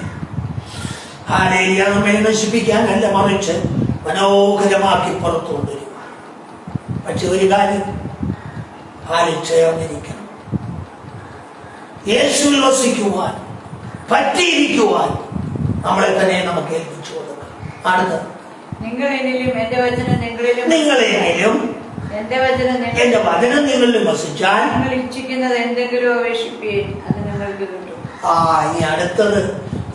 hallelujah. നമ്മെ നശിപ്പിക്കാനല്ല, മറിച്ച് മനോഹരമാക്കി പുറത്തു കൊണ്ടുവരിക. പക്ഷെ ഒരു കാര്യം, ആരിൽ ചേർന്നിരിക്കണം. യേശുവിൽ വസിക്കുവാൻ, പറ്റിയിരിക്കുവാൻ നമ്മളെ തന്നെ നമുക്ക് ഏൽപ്പിച്ചു കൊടുക്കാം. അടുത്തത്, നിങ്ങൾ എന്നിലും എന്റെ വചനം നിങ്ങളിലും, എന്റെ വചനം നിങ്ങളിലും വസിച്ചാൽ നിങ്ങൾ ഇച്ഛിക്കുന്നത് എന്തെങ്കിലും അപേക്ഷിപ്പീൻ, അത് നിങ്ങൾക്ക് കിട്ടും. ഇനി അടുത്തത്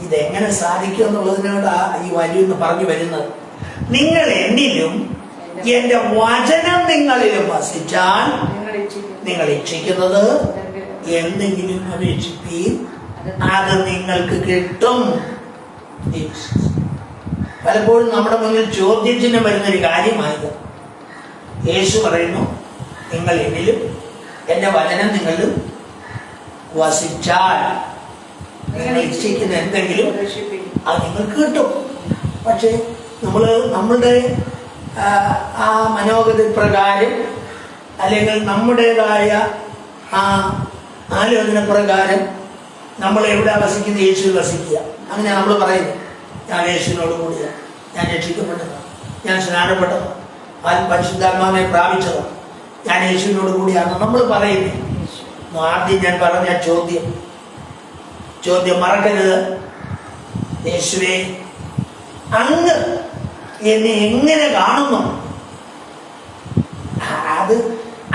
ഇതെങ്ങനെ സാധിക്കും എന്നുള്ളതിനോട് ഈ വരിയെന്ന് പറഞ്ഞു വരുന്നത്. നിങ്ങൾ എന്നിലും എന്റെ വചനം നിങ്ങളിലും വസിച്ചാൽ നിങ്ങൾ ഇച്ഛിക്കുന്നത് എന്തെങ്കിലും അപേക്ഷിപ്പീൻ, അത് നിങ്ങൾക്ക് കിട്ടും. പലപ്പോഴും നമ്മുടെ മുന്നിൽ ചോദ്യചിഹ്നം വരുന്നൊരു കാര്യമായത്. യേശു പറയുന്നു, നിങ്ങൾ എന്നിലും എന്റെ വചനം നിങ്ങളിലും വസിച്ചാൽ നിങ്ങൾ ഇച്ഛിക്കുന്ന എന്തെങ്കിലും അത് നിങ്ങൾക്ക് കിട്ടും. പക്ഷെ നമ്മളുടെ ആ മനോഗതി പ്രകാരം, അല്ലെങ്കിൽ നമ്മുടേതായ ആ ആലോചന പ്രകാരം നമ്മൾ എവിടെ വസിക്കുന്ന യേശുവിൽ വസിക്കുക. അങ്ങനെ നമ്മൾ പറയുന്നു, ഞാൻ യേശുവിനോട് കൂടിയാണ്, ഞാൻ രക്ഷിക്കപ്പെട്ടതാണ്. ഞാൻ സ്നാനപ്പെട്ടത്, പരിശുദ്ധാത്മാവിനെ പ്രാപിച്ചത് ഞാൻ യേശുവിനോട് കൂടിയാണ് നമ്മൾ പറയുന്നത്. ആദ്യം ഞാൻ പറഞ്ഞ ചോദ്യം മറക്കരുത്. യേശുവേ, അങ്ങ് എന്നെ എങ്ങനെ കാണുന്നു?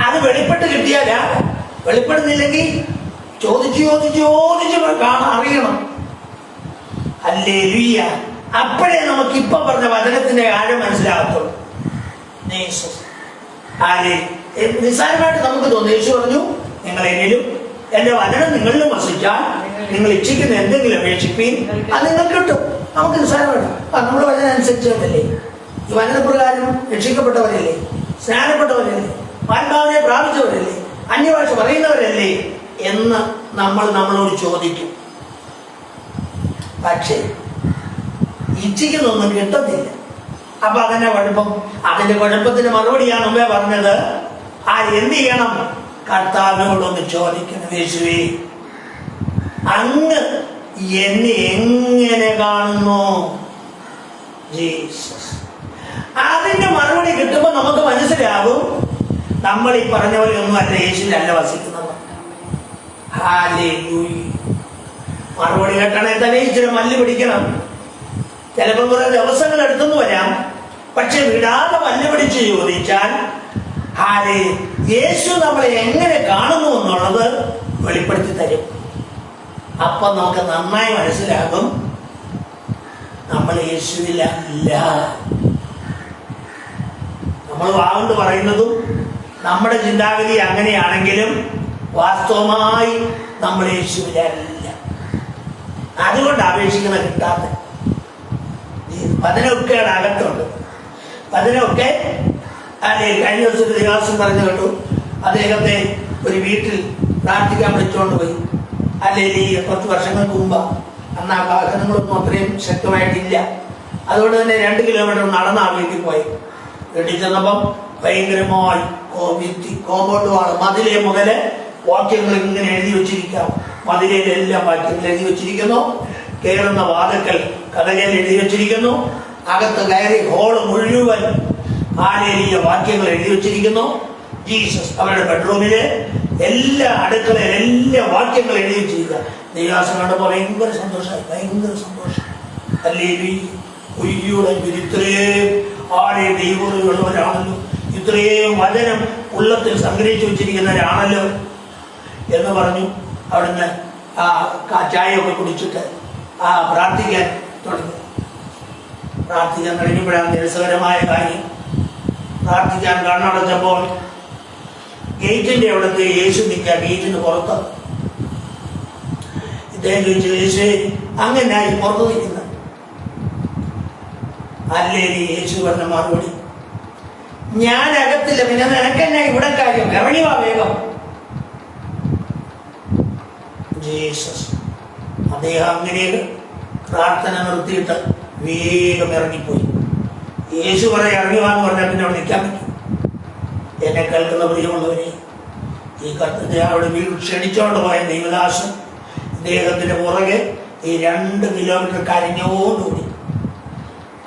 അത് വെളിപ്പെട്ട് കിട്ടിയാലാ. വെളിപ്പെടുന്നില്ലെങ്കിൽ ചോദിച്ച് അറിയണം. ഹല്ലേലൂയ. അപ്പോഴേ നമുക്ക് ഇപ്പൊ പറഞ്ഞ വചനത്തിന്റെ ആഴം മനസ്സിലാകത്തുള്ളൂ. നിസ്സാരമായിട്ട് നമുക്ക് തോന്നുന്നു. യേശു പറഞ്ഞു, നിങ്ങൾ എന്നിലും എന്റെ വചനം നിങ്ങളിലും വസിച്ചാൽ നിങ്ങൾ ഇച്ഛിക്കുന്ന എന്തെങ്കിലും അപേക്ഷിപ്പീൻ, അത് നിങ്ങൾക്ക് കിട്ടും. നമുക്ക് നിസ്സാരമായിട്ട് നമ്മൾ വചനം അനുസരിച്ചതല്ലേ, ഈ വചനപ്രകാരം രക്ഷിക്കപ്പെട്ടവരല്ലേ, സ്നാനപ്പെട്ടവരല്ലേ, ആത്മാവിനെ പ്രാപിച്ചവരല്ലേ, അന്യഭാഷ പറയുന്നവരല്ലേ എന്ന് നമ്മളോട് ചോദിക്കും. പക്ഷേ ഇച്ഛിക്കുന്നൊന്നും കിട്ടത്തില്ല. അപ്പൊ അതിന്റെ കുഴപ്പം, അതിന്റെ കുഴപ്പത്തിന് മറുപടിയാണ് മുമ്പേ പറഞ്ഞത്. എന്ത് ചെയ്യണം? കർത്താവിനോടൊന്ന് ചോദിക്കണം. യേശുവേ, അങ്ങ് എന്നെ എങ്ങനെ കാണുന്നു? ജീസസ്. അതിന്റെ മറുപടി കിട്ടുമ്പോ നമുക്ക് മനസ്സിലാകും നമ്മൾ ഈ പറഞ്ഞ പോലെ ഒന്നും അല്ല യേശുവിലല്ല വസിക്കുന്നത്. ഹല്ലേലൂയ. മറുപടി കേട്ടണേ തന്നെ ഇച്ചിരി മല്ല് പിടിക്കണം. ചിലപ്പോൾ കുറെ ദിവസങ്ങൾ എടുത്തെന്ന് വരാം. പക്ഷെ വിടാതെ മല്ല് പിടിച്ച് ചോദിച്ചാൽ യേശു നമ്മളെ എങ്ങനെ കാണുന്നു എന്നുള്ളത് വെളിപ്പെടുത്തി തരും. അപ്പൊ നമുക്ക് നന്നായി മനസ്സിലാകും നമ്മൾ യേശുവിലല്ല. നമ്മൾ വാഗൊണ്ട് പറയുന്നതും നമ്മുടെ ചിന്താഗതി അങ്ങനെയാണെങ്കിലും വാസ്തവമായി നമ്മൾ യേശുവിലല്ല. അതുകൊണ്ട് അപേക്ഷിക്കുന്ന കിട്ടാത്ത പതിനൊക്കെ അകത്തുണ്ട്. പതിനൊക്കെ കഴിഞ്ഞ ദിവസം ദിവസം പറഞ്ഞു കേട്ടു. അദ്ദേഹത്തെ ഒരു വീട്ടിൽ പ്രാർത്ഥിക്കാൻ വിളിച്ചുകൊണ്ട് പോയി. അല്ലെങ്കിൽ 10 വർഷങ്ങൾക്ക് മുമ്പ്. അന്ന് ആ വാഹനങ്ങളൊന്നും അത്രയും ശക്തമായിട്ടില്ല. അതുകൊണ്ട് തന്നെ 2 കിലോമീറ്റർ നടന്ന് ആ വീട്ടിൽ പോയി. വീട്ടിൽ ചെന്നപ്പം ഭയങ്കരമായി കോമ്പൗണ്ട് വാള്, മതിലെ മുതല് വാക്യങ്ങൾ ഇങ്ങനെ എഴുതി വെച്ചിരിക്കാം. മതിലയിലെല്ലാം വാക്യങ്ങൾ എഴുതി വെച്ചിരിക്കുന്നു. കയറുന്ന വാതിൽക്കൽ കഥകളിൽ എഴുതി വെച്ചിരിക്കുന്നു. അകത്ത് കയറി ഹോള് മുഴുവൻ ആലേലിയ വാക്യങ്ങൾ എഴുതി വെച്ചിരിക്കുന്നു. ജീസസ്. അവരുടെ ബെഡ്റൂമില് എല്ലാ അടുക്കളയിൽ എല്ലാ വാക്യങ്ങൾ എഴുതി വെച്ചിരിക്കുക. ദൈവാസം കണ്ടപ്പോൾ ഭയങ്കര സന്തോഷമായി, ഭയങ്കര സന്തോഷം. ഇത്രയും ദൈവമുള്ളവരാണല്ലോ, ഇത്രയും വചനം ഉള്ളത്തിൽ സംഗ്രഹിച്ചു വെച്ചിരിക്കുന്നവരാണല്ലോ എന്ന് പറഞ്ഞു. അവിടുന്ന് ചായയൊക്കെ കുടിച്ചിട്ട് പ്രാർത്ഥിക്കാൻ തുടങ്ങി. പ്രാർത്ഥിക്കാൻ കഴിഞ്ഞപ്പോഴാണ് രസകരമായ കാര്യം. പ്രാർത്ഥിക്കാൻ കണ്ണടച്ചപ്പോൾ ഗേറ്റിന്റെ അവിടുത്തെ യേശു നിൽക്കുക. ഗേറ്റിന് പുറത്ത് ഇദ്ദേഹം ചോദിച്ചു, യേശു അങ്ങനായി പുറത്ത് നിൽക്കുന്നത്? അല്ലേ? യേശു പറഞ്ഞ മറുപടി, ഞാൻ അകത്തില്ല, പിന്നെ നിനക്കെന്നാ ഇവിടെ കാര്യം? ഇറങ്ങി വാ വേഗം. ജീസസ്. അദ്ദേഹം അങ്ങനെ പ്രാർത്ഥന നിർത്തിയിട്ട് വേഗം ഇറങ്ങിപ്പോയി. യേശു പറയാൻ ഇറങ്ങി വാന്ന് പറഞ്ഞാൽ പിന്നെ അവിടെ നിൽക്കാൻ പറ്റും? എന്നെ കേൾക്കുന്ന പ്രിയമുള്ളവരെ, ഈ കർത്തത്തെ അവിടെ വീട് ക്ഷണിച്ചോണ്ട് പോയ ദൈവദാസൻ ഇദ്ദേഹത്തിന്റെ പുറകെ ഈ 2 കിലോമീറ്റർ കരഞ്ഞോടുകൂടി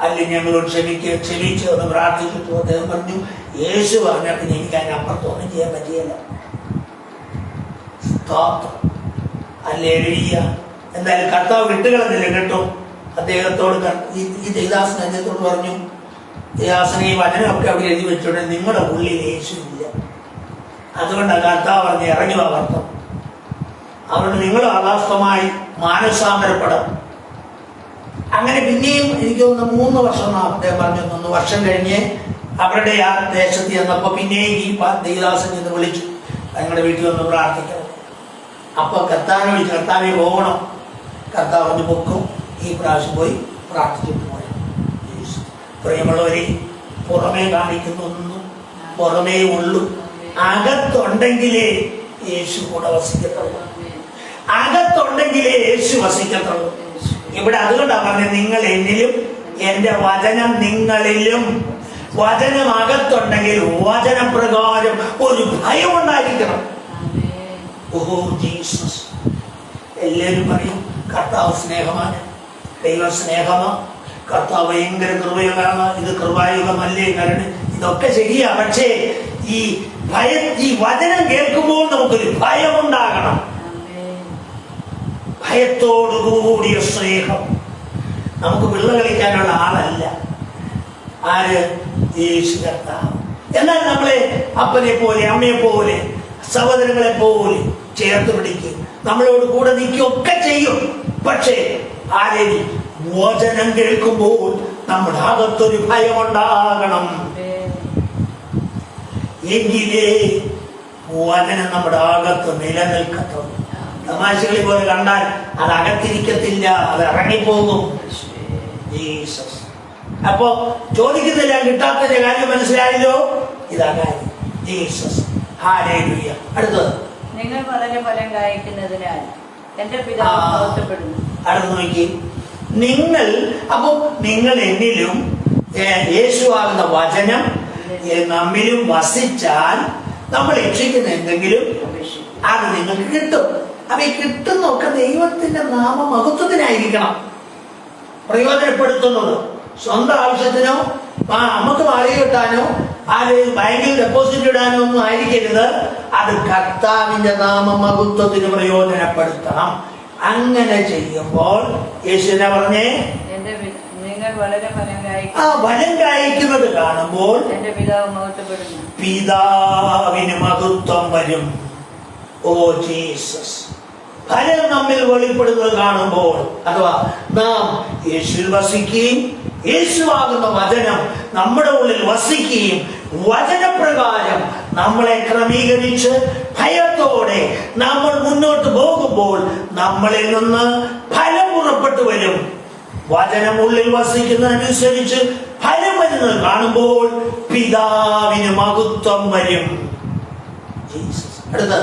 അല്ലെങ്കിൽ ഞങ്ങളോട് ക്ഷമിച്ച് എന്ന് പ്രാർത്ഥിച്ചിട്ടു. അദ്ദേഹം പറഞ്ഞു, യേശു പറഞ്ഞാൽ പിന്നെ എനിക്ക് അതിനപ്പുറത്തൊന്നും ചെയ്യാൻ പറ്റിയല്ല. ഹല്ലേലൂയ. എന്തായാലും കർത്താവ് വിട്ടുകളഞ്ഞില്ല കേട്ടോ. അദ്ദേഹത്തോട് ഈ ദൈവദാസൻ അദ്ദേഹത്തോട് പറഞ്ഞു, ദൈവദാസനെ ഈ വചനമൊക്കെ അവിടെ എഴുതി വെച്ചോടെ നിങ്ങളുടെ ഉള്ളിൽ യേശു ഇല്ല. അതുകൊണ്ടാണ് കർത്താവ് പറഞ്ഞ് ഇറങ്ങി വളർത്തും. അതുകൊണ്ട് നിങ്ങൾ അവാസ്തവമായി മാനസാന്തരപ്പെടും. അങ്ങനെ പിന്നെയും എനിക്ക് തോന്നുന്നു 3 വർഷം അദ്ദേഹം പറഞ്ഞു. 3 വർഷം കഴിഞ്ഞ് അവരുടെ ആ ദേശത്ത് ചെന്നപ്പോ പിന്നെയും ഈ ദൈവദാസൻ എന്ന് വിളിച്ചു, ഞങ്ങളുടെ വീട്ടിൽ ഒന്ന് പ്രാർത്ഥിക്കണം. അപ്പൊ കർത്താവിനെ വിളിച്ചു, കർത്താവെ പോകണം. കർത്താവ് ഒന്ന് പൊക്കും. ഈ പ്രാവശ്യം പോയി പ്രാർത്ഥിച്ചിട്ട് പോയി. പ്രിയമുള്ളവരെ, പുറമേ കാണിക്കുന്നൊന്നും പുറമേ ഉള്ളൂ. അകത്തുണ്ടെങ്കിലേ യേശു കൂടെ വസിക്കത്തുള്ളൂ. അകത്തുണ്ടെങ്കിലേ യേശു വസിക്കത്തുള്ളൂ. ഇവിടെ അതുകൊണ്ടാണ് പറഞ്ഞത്, നിങ്ങൾ എന്നിലും എന്റെ വചനം നിങ്ങളിലും. വചനം അകത്തുണ്ടെങ്കിൽ വചനപ്രകാരം ഒരു ഭയം ഉണ്ടായിരിക്കണം. ഓഹോ ജീസസ്. എല്ലാവരും പറയും കർത്താവ് സ്നേഹമാണ്, ദൈവ സ്നേഹമാണ്. കർത്താവ് ഭയങ്കര കൃപയുള്ളതാണ്, ഇത് കൃപായുഗമല്ലേ, കാരണം ഇതൊക്കെ ശരിയാ. പക്ഷേ ഈ വചനം കേൾക്കുമ്പോൾ നമുക്കൊരു ഭയമുണ്ടാകണം. ഭയത്തോടുകൂടിയ സ്നേഹം. നമുക്ക് പിള്ള കളിക്കാനുള്ള ആളല്ല ആര്? യേശു കർത്താവ്. എന്നാൽ നമ്മളെ അപ്പനെ പോലെ അമ്മയെ പോലെ സഹോദരങ്ങളെ പോലെ ചേർത്ത് പിടിക്കും, നമ്മളോട് കൂടെ നിൽക്കുകയൊക്കെ ചെയ്യും. പക്ഷേ ആരെയും വചനം കേൾക്കുമ്പോൾ നമ്മുടെ അകത്തൊരു ഭയമുണ്ടാകണം. എങ്കിലേ വചനം നമ്മുടെ അകത്ത് നിലനിൽക്കത്തുള്ളൂ. തമാശകളി പോലെ കണ്ടാൽ അത് അകത്തിരിക്കത്തില്ല, അത് ഇറങ്ങിപ്പോകും. ജീസസ്. അപ്പോ ചോദിക്കുന്നില്ല, കിട്ടാത്തതിന്റെ കാര്യം മനസ്സിലായല്ലോ. ഇതാ കാര്യം. ജീസസ്. ഹല്ലേലൂയ. അടുത്തത്, നിങ്ങൾ വളരെ ഫലം കായ്ക്കുന്നതിനാൽ എന്റെ പിതാവ് മഹത്വപ്പെടുന്നു. അടുത്ത് നോക്കി, നിങ്ങൾ. അപ്പൊ നിങ്ങൾ എന്നിലും യേശുവാകുന്ന വചനം നമ്മിലും വസിച്ചാൽ നമ്മൾ രക്ഷിക്കുന്ന എന്തെങ്കിലും അത് നിങ്ങൾക്ക് കിട്ടും. അപ്പൊ ഈ കിട്ടുന്നൊക്കെ ദൈവത്തിന്റെ നാമമഹത്വത്തിനായിരിക്കണം പ്രയോജനപ്പെടുത്തുന്നത്. സ്വന്തം ആവശ്യത്തിനോ നമുക്ക് മാറി കിട്ടാനോ ബാങ്കിൽ ഡെപ്പോസിറ്റ് ഇടാനോ ഒന്നും ആയിരിക്കരുത്. അത് കർത്താവിന്റെ നാമമഹത്വത്തിന് പ്രയോജനപ്പെടുത്തണം. അങ്ങനെ ചെയ്യുമ്പോൾ യേശുവിനെ പറഞ്ഞേ, നിങ്ങൾ വളരെ ഫലം കായ്ക്കുന്നത് കാണുമ്പോൾ എന്റെ പിതാവ് മഹത്വപ്പെടുന്നു. പിതാവിന് മഹത്വം വരും. Oh Jesus. ഫലം നമ്മിൽ വെളിപ്പെടുന്നത് കാണുമ്പോൾ, അഥവാ നാം യേശുവിൽ വസിക്കുകയും യേശുവാകുന്ന വചനം നമ്മുടെ ഉള്ളിൽ വസിക്കുകയും വചനപ്രകാരം നമ്മളെ ക്രമീകരിച്ച് ഭയത്തോടെ നമ്മൾ മുന്നോട്ട് പോകുമ്പോൾ നമ്മളിൽ നിന്ന് ഫലം പുറപ്പെട്ടു വരും. വചനം ഉള്ളിൽ വസിക്കുന്നതനുസരിച്ച് ഫലം വരുന്നത് കാണുമ്പോൾ പിതാവിന് മഹത്വം വരും. അടുത്ത,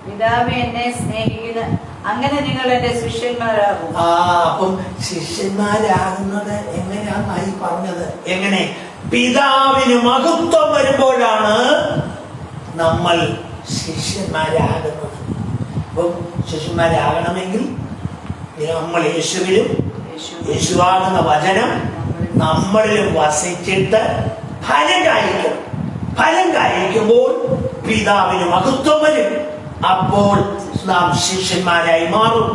പിതാവ് എന്നെ സ്നേഹിക്കുന്ന അങ്ങനെ നിങ്ങൾ എന്റെ ശിഷ്യന്മാരാകും. അപ്പം ശിഷ്യന്മാരാകുന്നത് എങ്ങനെയാണെന്നായി പറഞ്ഞത്. എങ്ങനെ? പിതാവിന് മഹത്വം വരുമ്പോഴാണ് നമ്മൾ ശിഷ്യന്മാരാകുന്നത്. അപ്പം ശിഷ്യന്മാരാകണമെങ്കിൽ നമ്മൾ യേശുവിലും യേശുവാകുന്ന വചനം നമ്മളിലും വസിച്ചിട്ട് ഫലം കായ്ക്കണം. ഫലം കായ്ക്കുമ്പോൾ പിതാവിന് മഹത്വം വരും. അപ്പോൾ നാം ശിഷ്യന്മാരായി മാറും.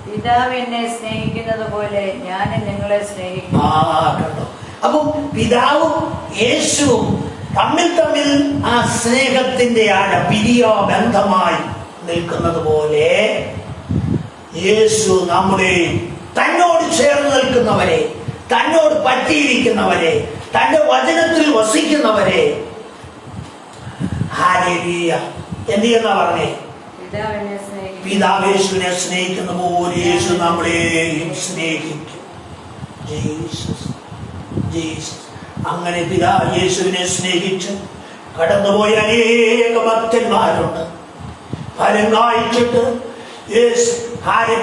പിതാവ് എന്നെ സ്നേഹിക്കുന്നത് പോലെ ഞാൻ നിങ്ങളെ സ്നേഹിക്കുന്നു. കണ്ടോ? അപ്പം പിതാവും യേശുവും തമ്മിൽ ആ സ്നേഹത്തിന്റെ പിരിയോ ബന്ധമായി നിൽക്കുന്നത് പോലെ യേശു നമ്മുടെ തന്നോട് ചേർന്ന് നിൽക്കുന്നവരെ, തന്നോട് പറ്റിയിരിക്കുന്നവരെ, തന്റെ വചനത്തിൽ വസിക്കുന്നവരെ എന്ത് ചെയ്യുന്ന പറഞ്ഞേ? പിതാവ് യേശുവിനെ സ്നേഹിക്കുന്ന പോലെ യേശു നമ്മളെയും സ്നേഹിക്കും. അങ്ങനെ പിതാവ് യേശുവിനെ സ്നേഹിച്ച് കടന്നുപോയ അനേക ഭക്തന്മാരുണ്ട്. ഫലം കായ്ച്ചിട്ട്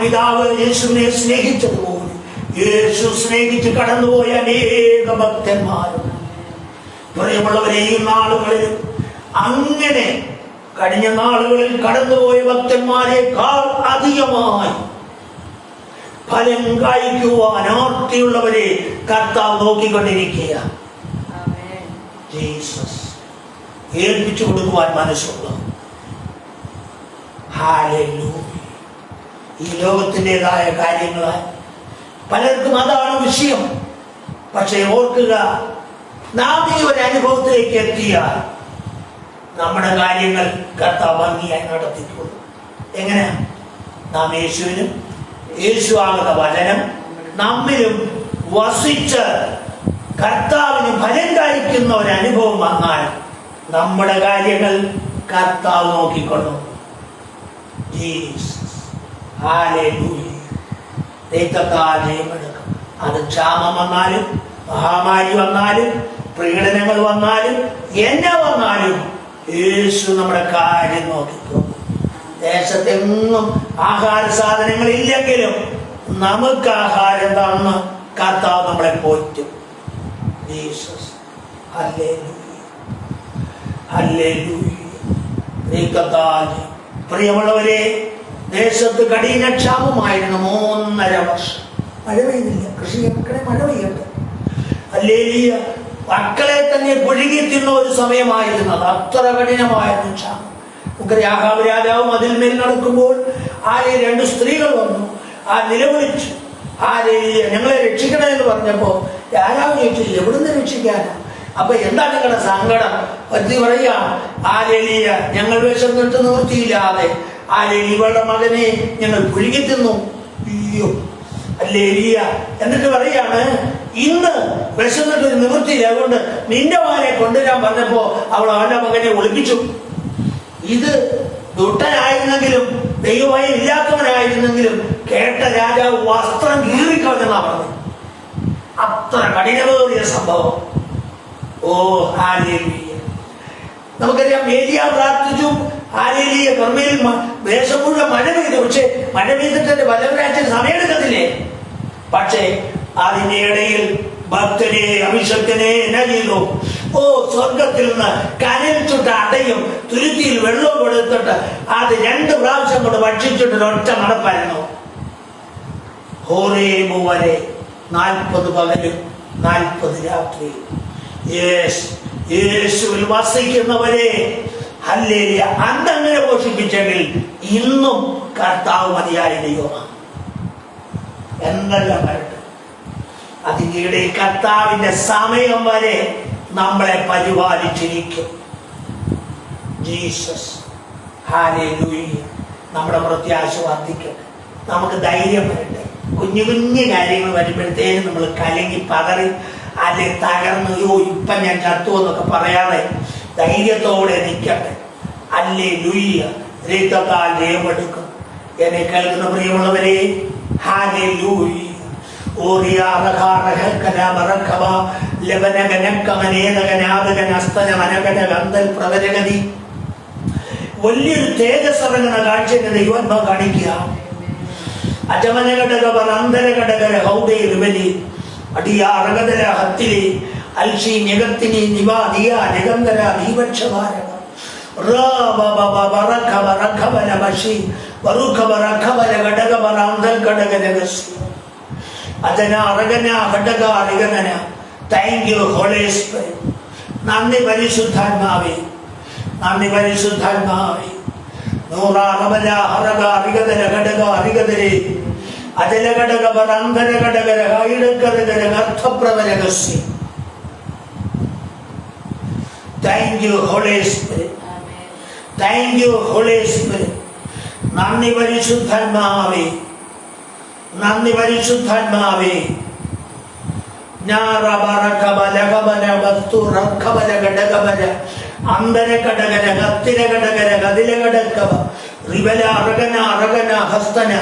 പിതാവ് യേശുവിനെ സ്നേഹിച്ചതുപോലെ യേശു സ്നേഹിച്ച് കടന്നുപോയ അനേക ഭക്തന്മാരുണ്ട്. പ്രിയമുള്ളവരെയും നാളുകളിലും അങ്ങനെ കഴിഞ്ഞ നാളുകളിൽ കടന്നുപോയ ഭക്തന്മാരെക്കാൾ അധികമായി ഫലം കായ്ക്കുവാൻ ആർത്തിയുള്ളവരെ കർത്താവ് നോക്കിക്കൊണ്ടിരിക്കുക. ജീസസ്. ഏൽപ്പിച്ചു കൊടുക്കുവാൻ മനസ്സുള്ള ഈ ലോകത്തിൻ്റെതായ കാര്യങ്ങളാൽ പലർക്കും അതാണ് വിഷയം. പക്ഷെ ഓർക്കുക, നാം ഈ ഒരു അനുഭവത്തിലേക്ക് എത്തിയാൽ നമ്മുടെ കാര്യങ്ങൾ കർത്താവ് ഭംഗിയായി നടത്തിക്കൊള്ളും. എങ്ങനെയാ? നാം യേശുവിനും യേശുവാകുന്ന വചനം നമ്മിലും വസിച്ച് കർത്താവിന് ഫലം കായ്ക്കുന്ന ഒരു അനുഭവം വന്നാൽ നമ്മുടെ കാര്യങ്ങൾ കർത്താവ് നോക്കിക്കൊള്ളും. അത് ക്ഷാമം വന്നാലും മഹാമാരി വന്നാലും പീഡനങ്ങൾ വന്നാലും എന്നെ വന്നാലും യേശു നമ്മുടെ കാര്യം നോക്കിക്കോ. ദേശത്തെങ്ങും ആഹാര സാധനങ്ങൾ ഇല്ലെങ്കിലും നമുക്ക് ആഹാരം തന്ന് കർത്താവ് നമ്മളെ പോറ്റും. ജീസസ്. പ്രിയമുള്ളവരെ, ദേശത്ത് കഠിന ക്ഷാമമായിരുന്നു 3.5 വർഷം. മഴ പെയ്തില്ല. കൃഷി മക്കളെ മഴ പെയ്യട്ടെ. ഹല്ലേലൂയ. മക്കളെ തന്നെ പുഴുകി തിന്ന ഒരു സമയമായിരുന്നത്. അത്ര കഠിനമായിരുന്നു ക്ഷാമം. നമുക്കറിയാം, ആഹാബ് രാജാവ് മതിൽമേൽ നടക്കുമ്പോൾ രണ്ട് സ്ത്രീകൾ വന്നു. നിലവിളിച്ചു, ഞങ്ങളെ രക്ഷിക്കണമെന്ന് പറഞ്ഞപ്പോ രാജാവ് ചോദിച്ചു, എവിടുന്ന് രക്ഷിക്കാനാ? അപ്പൊ എന്താ നിങ്ങളുടെ സങ്കടം? പറ്റി പറയാ, ഞങ്ങൾ വിശന്നിട്ട് നിവൃത്തിയില്ലാതെ ഇവളുടെ മകനെ ഞങ്ങൾ പുഴുകി തിന്നു. അയ്യോ, ഹല്ലേലൂയ. എന്നിട്ട് പറയാണ്, ഇന്ന് വിശന്നിട്ട് നിവൃത്തിയില്ല, അതുകൊണ്ട് നിന്റെ മകനെ കൊണ്ടുവരാൻ പറഞ്ഞപ്പോ അവൾ അവന്റെ മകനെ ഒളിപ്പിച്ചു. ഇത് ദുഷ്ടനായിരുന്നെങ്കിലും ദൈവഭയം ഇല്ലാത്തവനായിരുന്നെങ്കിലും കേട്ട രാജാവ് വസ്ത്രം കീറിക്കളഞ്ഞെന്നാ പറഞ്ഞു. അത്ര കഠിനമേറിയ സംഭവം. ഓ ഹല്ലേലൂയ. നമുക്കറിയാം, ഏലിയ പ്രാർത്ഥിച്ചു, ഹല്ലേലൂയ. കർമ്മയിൽ ദേശം മുഴുവൻ മഴ പെയ്തു. പക്ഷെ മഴ പെയ്തിട്ട് വല്ലവരാഴ്ച സമയമെടുക്കത്തില്ലേ? പക്ഷേ അതിന്റെ ഇടയിൽ ഭക്തനെ അഭിഷക്തനെ എന്നാ ചെയ്തു? ഓ, സ്വർഗത്തിൽ നിന്ന് കനൽ ചുട്ട അടയും തുരുത്തിയിൽ വെള്ളവും കൊടുത്തിട്ട് അത് 2 പ്രാവശ്യം കൊണ്ട് ഭക്ഷിച്ചിട്ട് ഒറ്റ നടപ്പായിരുന്നു. ഹോറേബ് വരെ 40 പകലും 40 രാത്രിയും. യേശുവിൽ വസിക്കുന്നവരെ ഹല്ലേലൂയ. അന്നങ്ങനെ പോഷിപ്പിച്ചെങ്കിൽ ഇന്നും കർത്താവ് മതിയായ ദൈവമാണ്. എന്തെല്ലാം വരട്ടെ, അതിനിടെ കർത്താവിന്റെ സമയം വരെ നമ്മളെ പരിപാലിച്ചിരിക്കും. ജീസസ്. ഹല്ലേലൂയ. നമ്മുടെ പ്രത്യാശ വർദ്ധിക്കട്ടെ, നമുക്ക് ധൈര്യം വരട്ടെ. കുഞ്ഞു കുഞ്ഞു കാര്യങ്ങൾ വരുമ്പോഴത്തേനും നമ്മൾ കലങ്ങി പതറി തകർന്നു, ഇപ്പൊ ഞാൻ ചത്തു എന്നൊക്കെ പറയാതെ ധൈര്യത്തോടെ നിൽക്കട്ടെ. ഹല്ലേലൂയ. രക്തത്താൽ ജയമെടുക്കും. എന്നെ കേൾക്കുന്ന പ്രിയമുള്ളവരെ, ഹല്ലേലൂയ. വലിയൊരു തേജസ് ഇറങ്ങുന്ന കാഴ്ചയുടെ ദൈവാത്മാവ് കാണിക്കുക. അജമനഘടകവർ അന്തരഘടകര ഹൗദയിലുവലി അടിയാറകതര ഹത്തിലി അൽഷി നികത്തിനി നിവാദിയ നികന്തര ദീപക്ഷഭാരക റഖവല ബഷി വറുഖവ റഖവല ഘടകവർ അന്തൽ ഘടകരഗസി അജന അറഗന ഘടക അരിഗനന. Thank you holy spirit. നന്ദി പരിശുദ്ധാത്മാവേ, നന്ദി പരിശുദ്ധാത്മാവേ. നൂറാറബല ഹറക അരിഗതര ഘടക അരിഗതരെ അജല ഘടകവർ അന്തര ഘടകര ഹൈഡകരഗര അർത്ഥപ്രവരഗസി. Thank you holy spirit. Thank you holy spirit. നന്ദി പരിശുദ്ധാത്മാവേ, നന്ദി പരിശുദ്ധാത്മാവേ. അന്തര കടകര കത്തിര കടകര കതില കടക്കവ റിവല അറകന അറകന ഹസ്തന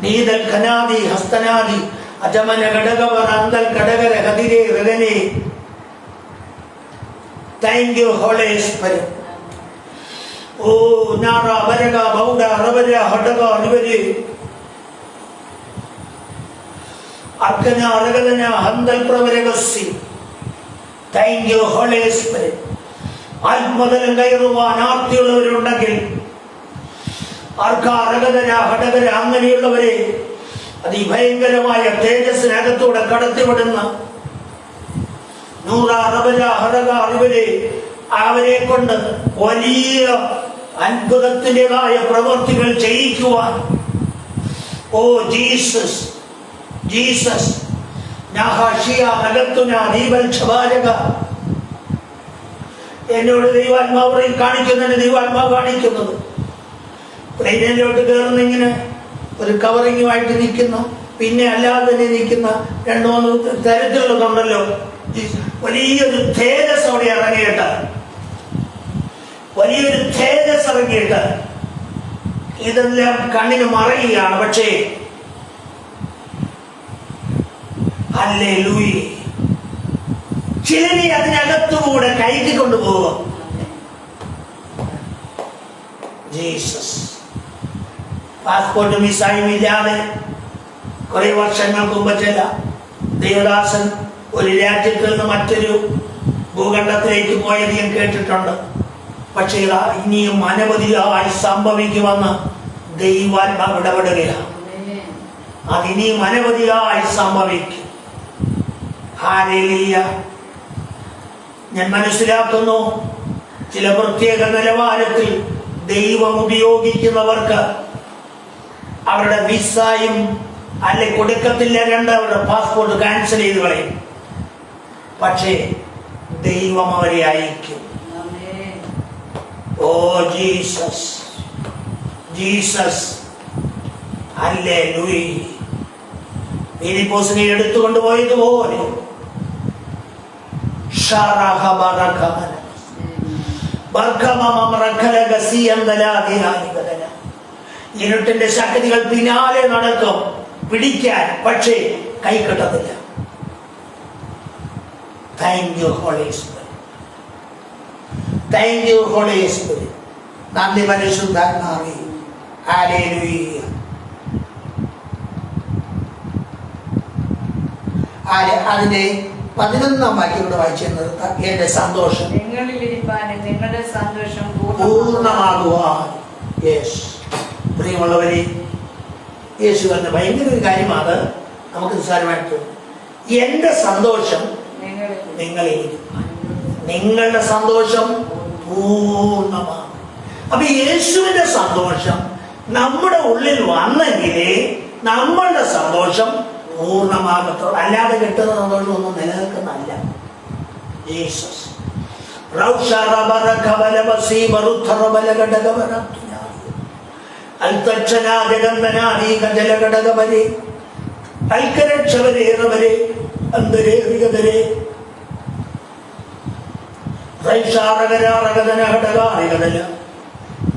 നീതൽ ഖനാദി ഹസ്തനാദി അജമന ഘടകവർ അന്തൽ കടകര കതിരേ റഗനെ. Thank you holy Spirit. ഓ നാറ വരക ബൗഡ റവര ഹടക റിവരി അർക്കന അറകന ഹന്തൽ പ്രവരഗസി. Thank you holy Spirit. ആത്മതലം കയറുവാൻ ആർത്തിയുള്ളവരുണ്ടെങ്കിൽ അർക്ക അറകന ഹടകര അങ്ങനെയുള്ളവരെ അതിഭയങ്കരമായ തേജസ്സിനകത്തൂടെ കടത്തിവിടുന്ന നൂറ റബല ഹടക അറിവരെ അവരെ കൊണ്ട് വലിയ അത്ഭുതത്തിൻ്റെതായ പ്രവൃത്തികൾ ചെയ്യിക്കുവാൻ. Oh Jesus, Jesus. എന്നോട് ദൈവാത്മാവ് കാണിക്കുന്നതിന് ദൈവാത്മാവ് കാണിക്കുന്നത് പ്ലെയിനിലോട്ട് കയറുന്ന ഇങ്ങനെ ഒരു കവറിങ്ങുമായിട്ട് നിൽക്കുന്ന, പിന്നെ അല്ലാതെ തന്നെ നിൽക്കുന്ന 2-3 തരത്തിലുള്ളതുണ്ടല്ലോ. വലിയൊരു തേജസ് അവിടെ ഇറങ്ങിയിട്ട്, വലിയൊരു തേജസ് ഇറങ്ങിയിട്ട് ഇതെല്ലാം കണ്ണിന് മറയുകയാണ്. പക്ഷേ ഹല്ലേലൂയ, ചിലരെ അതിനകത്തുകൂടെ കയറ്റിക്കൊണ്ടുപോകും. ജീസസ്. പാസ്പോർട്ട് വിസയുമില്ലാതെ കുറെ വർഷങ്ങൾക്ക് മുമ്പ് ചില ദേവദാസൻ ഒരു രാജ്യത്ത് നിന്ന് മറ്റൊരു ഭൂഖണ്ഡത്തിലേക്ക് പോയത് ഞാൻ കേട്ടിട്ടുണ്ട്. പക്ഷേ ഇനിയും അനവധിയായി സംഭവിക്കുമെന്ന് ദൈവാത്മാവ് ഇടപെടുകയാണ്. അതിനിയും അനവധിയായി സംഭവിക്കും. ഹല്ലേലൂയ. ഞാൻ മനസ്സിലാക്കുന്നു, ചില പ്രത്യേക നിലവാരത്തിൽ ദൈവം ഉപയോഗിക്കുന്നവർക്ക് അവരുടെ വിസയും അല്ലെ കൊടുക്കത്തില്ല, അവരുടെ പാസ്പോർട്ട് ക്യാൻസൽ ചെയ്ത് കളയും. പക്ഷേ ദൈവം അവരെ അയക്കും. Oh Jesus, Jesus, hallelujah. ഫിലിപ്പോസിനെ എടുത്തുകൊണ്ട് പോയതുപോലെ ഇരുട്ടിന്റെ ശക്തികൾ പിന്നാലെ നടക്കും പിടിക്കാൻ, പക്ഷേ കൈ കിട്ടത്തില്ല. Thank you holy spirit, thank you holy spirit. നന്ദി പരിശുദ്ധാത്മാവേ. ഹല്ലേലൂയ. അതിന്റെ 11-ാം വാക്യം കൂടെ വായിച്ചു നിർത്താം. എന്റെ സന്തോഷം നിങ്ങളുടെ സന്തോഷം പൂർണ്ണമാകുവാൻ. യേശു, പ്രിയമുള്ളവരെ, യേശു പറഞ്ഞ ഭയങ്കര ഒരു കാര്യമാണ്. നമുക്ക് നിസ്സാരമായിട്ട് എന്റെ സന്തോഷം നിങ്ങളിൽ, നിങ്ങളുടെ സന്തോഷം പൂർണ്ണമാണ്. അപ്പൊ യേശുവിന്റെ സന്തോഷം നമ്മുടെ ഉള്ളിൽ വന്നെങ്കിലേ നമ്മളുടെ സന്തോഷം പൂർണ്ണമാകത്തുള്ളൂ. അല്ലാതെ കിട്ടുന്ന സന്തോഷം ഒന്നും നിലനിൽക്കുന്നതല്ല. ജീസസ്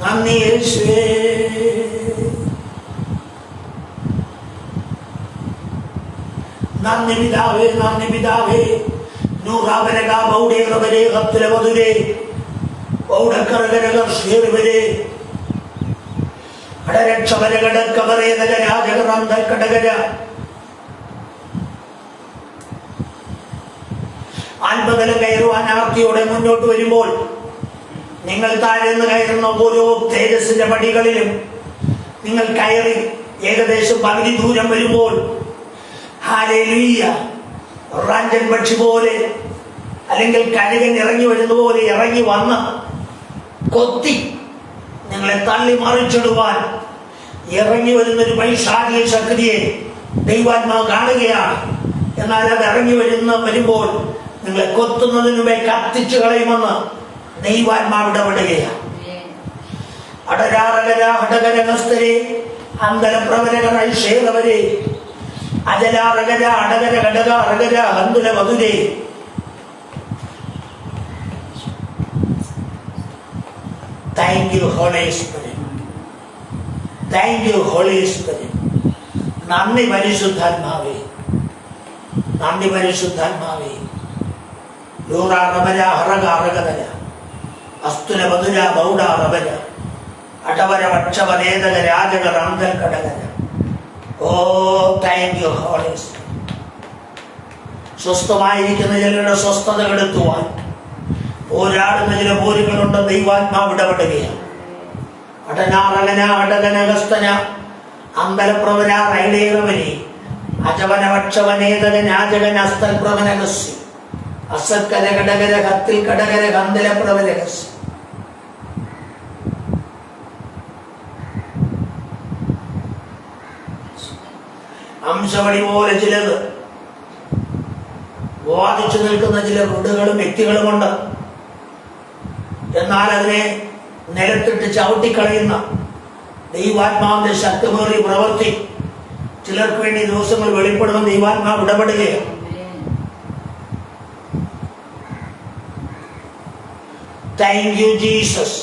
നന്ദി യേശുവേ. നന്ദി പിതാവേ, നന്ദി പിതാവേ. നൂറാവരക ബൗഡേറവരെ ഹത്തുല മധുരേ ബൗഡക്കറകരകർ ഷേറുവരെ കടരക്ഷവരകടക്കവരേ നഗരാജകറാന്തൽ കടകര. ആത്മതലം കയറുവാൻ ആർത്തിയോടെ മുന്നോട്ട് വരുമ്പോൾ നിങ്ങൾ താഴ്ന്ന് കയറുന്ന ഓരോ തേജസ്സിന്റെ പടികളിലും നിങ്ങൾ കയറി ഏകദേശം പകുതി ദൂരം വരുമ്പോൾ ഹല്ലേലൂയ, റാഞ്ചൻ പക്ഷി പോലെ അല്ലെങ്കിൽ കഴുകൻ ഇറങ്ങി വരുന്ന പോലെ ഇറങ്ങി വന്ന് കൊത്തി നിങ്ങളെ തള്ളി മറിച്ചിടുവാൻ ഇറങ്ങി വരുന്നൊരു പൈശാചിക ശക്തിയെ ദൈവാത്മാവ് കാണുകയാണ്. എന്നാൽ അത് ഇറങ്ങി വരുമ്പോൾ നിങ്ങളെ കൊത്തുന്നതിന് മുമ്പേ കത്തിച്ചു കളയുമെന്ന് ദൈവാത്മാവ് ഇടപെടുകയാണ്. അടരാറകര ഹടകരകസ്തരെ അന്തലപ്രവരകരായി ഷേറവരെ അജലാറകര അടകര ഘടക അറകര ഹന്തുല മധുരേ. Thank you holy spirit, thank you holy spirit. നന്ദി പരിശുദ്ധാത്മാവേ, നന്ദി പരിശുദ്ധാത്മാവേ. ലൂറാറവര ഹറക അറകതര അസ്തുല മധുര ബൗഡാറവര അടവര വക്ഷവരേതക രാജക റാന്തൽ കടകര. Oh thank you holy Spirit. സ്വസ്ഥമായിരിക്കുന്ന ചിലരുടെ സ്വസ്ഥത കെടുത്തുവാൻ പോരാടുന്ന ചില പോരുകളുണ്ട്. ദൈവാത്മാവ് ഇടപെടുകയാണ്. അടനാറകന അടകനകസ്തന അമ്പലപ്രവന റൈഡേറവനെ അജവന വക്ഷവനേതകൻ ആജകൻ അസ്തൽ പ്രവനകസ്യ അസക്കര കടകര കത്തിൽ കടകര കന്തല പ്രവനകസ്യ. അംശവടി പോലെ ചിലത് വാദിച്ചു നിൽക്കുന്ന ചില റുടുകളും വ്യക്തികളുമുണ്ട്. എന്നാൽ അതിനെ നിലത്തിട്ട് ചവിട്ടിക്കളയുന്ന ദൈവാത്മാവിന്റെ ശക്തിമേറിയ പ്രവൃത്തി ചിലർക്ക് വേണ്ടി ദിവസങ്ങൾ വെളിപ്പെടുന്ന ദൈവാത്മാവ് ഇടപെടുകയാണ്. Thank you Jesus.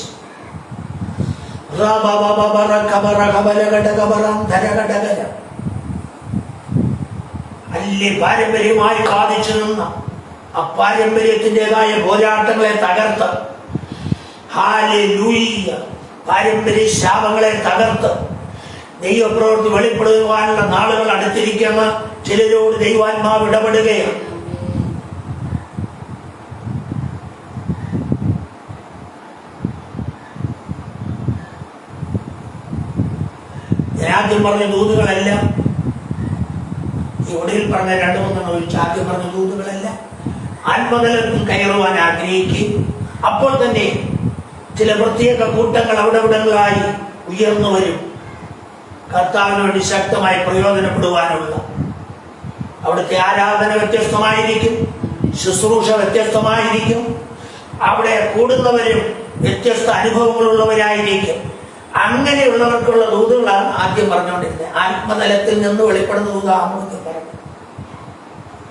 അല്ലെ പാരമ്പര്യമായി ബാധിച്ചു നിന്ന ആ പാരമ്പര്യത്തിൻ്റെതായ പോരാട്ടങ്ങളെ തകർത്ത്, ഹല്ലേലൂയ, പാരമ്പര്യ ശാപങ്ങളെ തകർത്ത് ദൈവപ്രവൃത്തി വെളിപ്പെടുവാനുള്ള നാളുകൾ അടുത്തിരിക്കുന്ന ചിലരോട് ദൈവാത്മാവ് ഇടപെടുകയാണ്. ആദ്യം പറഞ്ഞ ദൂതുകളെല്ലാം ഇവിടെ പറഞ്ഞ 2-3 ഒഴിച്ച് ആദ്യം പറഞ്ഞ ദൂതുകളല്ല. ആത്മതലത്തിൽ കയറുവാൻ ആഗ്രഹിക്കും. അപ്പോൾ തന്നെ ചില പ്രത്യേക കൂട്ടങ്ങൾ അവിടെ ഇവിടങ്ങളായി ഉയർന്നു വരും. കർത്താവിന് വേണ്ടി ശക്തമായി പ്രയോജനപ്പെടുവാനുള്ള അവിടുത്തെ ആരാധന വ്യത്യസ്തമായിരിക്കും, ശുശ്രൂഷ വ്യത്യസ്തമായിരിക്കും. അവിടെ കൂടുന്നവരും വ്യത്യസ്ത അനുഭവങ്ങളുള്ളവരായിരിക്കും. അങ്ങനെയുള്ളവർക്കുള്ള ദൂതുകളാണ് ആദ്യം പറഞ്ഞുകൊണ്ടിരുന്നത്. ആത്മതലത്തിൽ നിന്ന് വെളിപ്പെടുന്ന ദൂതാണെന്ന് പറഞ്ഞു.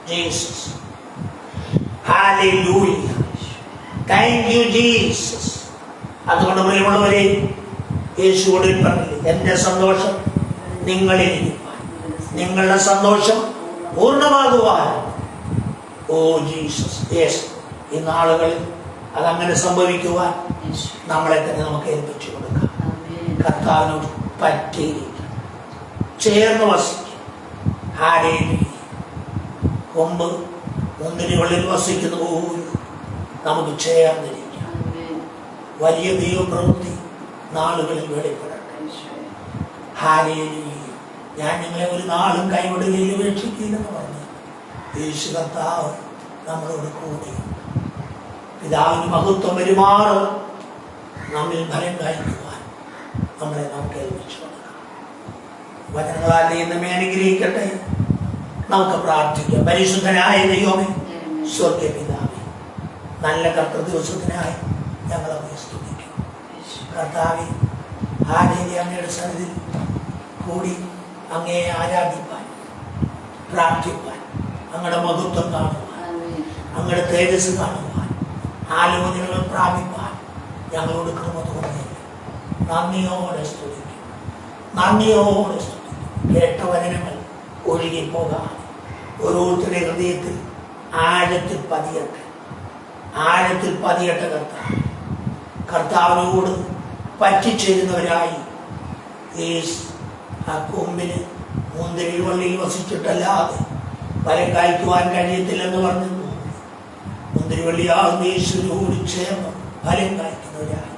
Jesus, hallelujah, thank you Jesus. അതുകൊണ്ട് പ്രിയമുള്ളവരെ, യേശുവോട് പറഞ്ഞില്ലേ, എന്റെ സന്തോഷം നിങ്ങളിലിരിക്കുവാൻ, നിങ്ങളുടെ സന്തോഷം പൂർണ്ണമാകുവാൻ. Oh Jesus, yes. ഈ നാളുകളിൽ അതങ്ങനെ സംഭവിക്കുവാൻ നമ്മളെ തന്നെ നമുക്ക് ഏൽപ്പിച്ചു കൊടുക്കാം. കർത്താവിനോട് പറ്റിയിരിക്കണം, ചേർന്ന് വസിക്കും. ഹല്ലേലൂയ. കൊമ്പ് മുന്തിരിവള്ളിൽ വസിക്കുന്ന പോലും നമുക്ക് ചേർന്നിരിക്കാം. വലിയ ദൈവപ്രവൃത്തി നാളുകളിൽ വെളിപ്പെടട്ടെ. ഹല്ലേലൂയ. ഞാൻ നിങ്ങളെ ഒരു നാളും കൈവിടുകയും ഉപേക്ഷിക്കില്ലെന്ന് പറഞ്ഞു യേശു കർത്താവ് നമ്മളോട് കൂടി. പിതാവിന് മഹത്വം പെരുമാറ് നമ്മിൽ ഫലം കായ്ക്കുവാൻ നമ്മളെ നമുക്ക് ഏൽപ്പിച്ചു കൊടുക്കാം. വചനങ്ങളാൽ നമ്മെ അനുഗ്രഹിക്കട്ടെ. നമുക്ക് പ്രാർത്ഥിക്കാം. പരിശുദ്ധനായ ദൈവമേ, സ്വർഗ്ഗ പിതാവേ, നല്ല കർത്തൃ ദിവസത്തിനായി ഞങ്ങൾ അങ്ങയെ സ്തുതിക്കും. കർത്താവേ, ഹല്ലേലൂയ, അങ്ങയുടെ സന്നിധിയിൽ കൂടി അങ്ങയെ ആരാധിപ്പാൻ, പ്രാർത്ഥിപ്പാൻ, അങ്ങയുടെ മഹത്വം കാണുവാൻ, അങ്ങയുടെ തേജസ് കാണുവാൻ, ആലോചനകൾ പ്രാപിപ്പാൻ ഞങ്ങളോട് കൃപ തോന്നി നന്ദിയോടെ സ്തുതിക്കും, നന്ദിയോടെ സ്തുതിക്കും. കേട്ട വചനങ്ങൾ ഒഴുകിപ്പോകാൻ ഓരോരുത്തരുടെ ഹൃദയത്തിൽ ആഴത്തിൽ പതിയട്ടെ, ആഴത്തിൽ പതിയട്ടെ. കർത്താവിനോട് പറ്റിച്ചേരുന്നവരായി ആ കൊമ്പിന് മുന്തിരി വള്ളിയിൽ വസിച്ചിട്ടല്ലാതെ ഫലം കായ്ക്കുവാൻ കഴിയത്തില്ലെന്ന് പറഞ്ഞു. മുന്തിരിവള്ളിയാകുന്ന യേശുവിനോട് ചേർന്ന് ഫലം കായ്ക്കുന്നവരായി,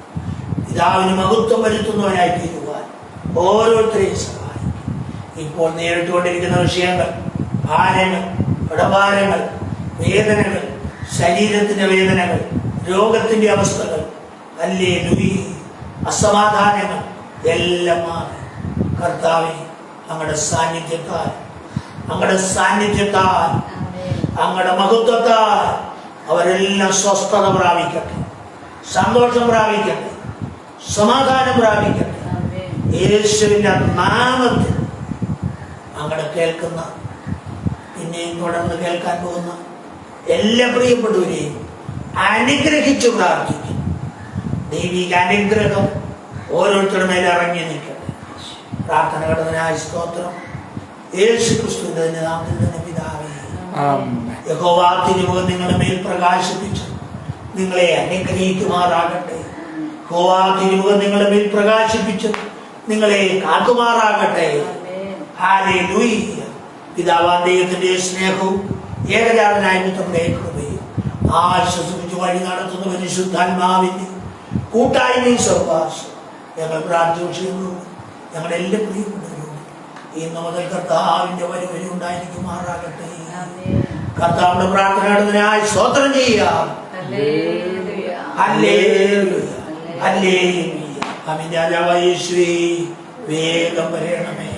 പിതാവിന് മഹത്വം വരുത്തുന്നവരായി തീരുവാൻ ഓരോരുത്തരെയും സഹായിക്കും. ഇപ്പോൾ നേരിട്ടുകൊണ്ടിരിക്കുന്ന വിഷയങ്ങൾ, ഭാരങ്ങൾ, ഇടഭാരങ്ങൾ, വേദനകൾ, ശരീരത്തിന്റെ വേദനകൾ, രോഗത്തിന്റെ അവസ്ഥകൾ, ഹല്ലേലൂയ, അസമാധാനങ്ങൾ എല്ലാം മാറി കർത്താവേ അങ്ങയുടെ സാന്നിധ്യത്താൽ, അങ്ങയുടെ സാന്നിധ്യത്താൽ, അങ്ങയുടെ മഹത്വത്താൽ അവരെല്ലാം സ്വസ്ഥത പ്രാപിക്കട്ടെ, സന്തോഷം പ്രാപിക്കട്ടെ, സമാധാനം പ്രാപിക്കട്ടെ. യേശുവിന്റെ നാമത്തിൽ അങ്ങടെ കേൾക്കുന്ന, പിന്നെയും തുടർന്ന് കേൾക്കാൻ പോകുന്ന എല്ലാ പ്രിയപ്പെട്ടവരെയും അനുഗ്രഹിച്ചു പ്രാർത്ഥിക്കും. ദൈവിക അനുഗ്രഹം ഓരോരുത്തരുടെ മേലെ ഇറങ്ങി നിൽക്കട്ടെ. പ്രാർത്ഥന ഘടനായ സ്തോത്രം യേശു ക്രിസ്തുവിന്റെ നാമത്തിൽ തന്നെ പിതാവേ. യഹോവ തിരുമുഖം നിങ്ങളുടെ മേൽ പ്രകാശിപ്പിച്ചു നിങ്ങളെ അനുഗ്രഹിക്കുമാറാകട്ടെ. യഹോവ തിരുമുഖം നിങ്ങളുടെ മേൽ പ്രകാശിപ്പിച്ചു നിങ്ങളെ കാക്കുമാറാകട്ടെ. ഹല്ലേലൂയ. പിതാവാം ദൈവത്തിന്റെ സ്നേഹവും ഏകജാതനായ പുത്രന്റെ കൃപയും ആശ്വസിപ്പിച്ച് വഴി നടത്തുന്ന പരിശുദ്ധാത്മാവിന്റെ കൂട്ടായ്മയും സഹവാസം ഞങ്ങൾ പ്രാർത്ഥിച്ചു. ഞങ്ങളുടെ എല്ലാ പ്രിയപ്പെട്ടവരും ഇന്ന് മുതൽ കർത്താവിന്റെ വരി ഉണ്ടായിരിക്കുമാറാകട്ടെ. കർത്താവിന്റെ പ്രാർത്ഥനയായി സ്തോത്രം ചെയ്യാം. Hallelujah, hallelujah. ആമേൻ. രാജാവായ യേശുവേ, വേഗം വരണമേ.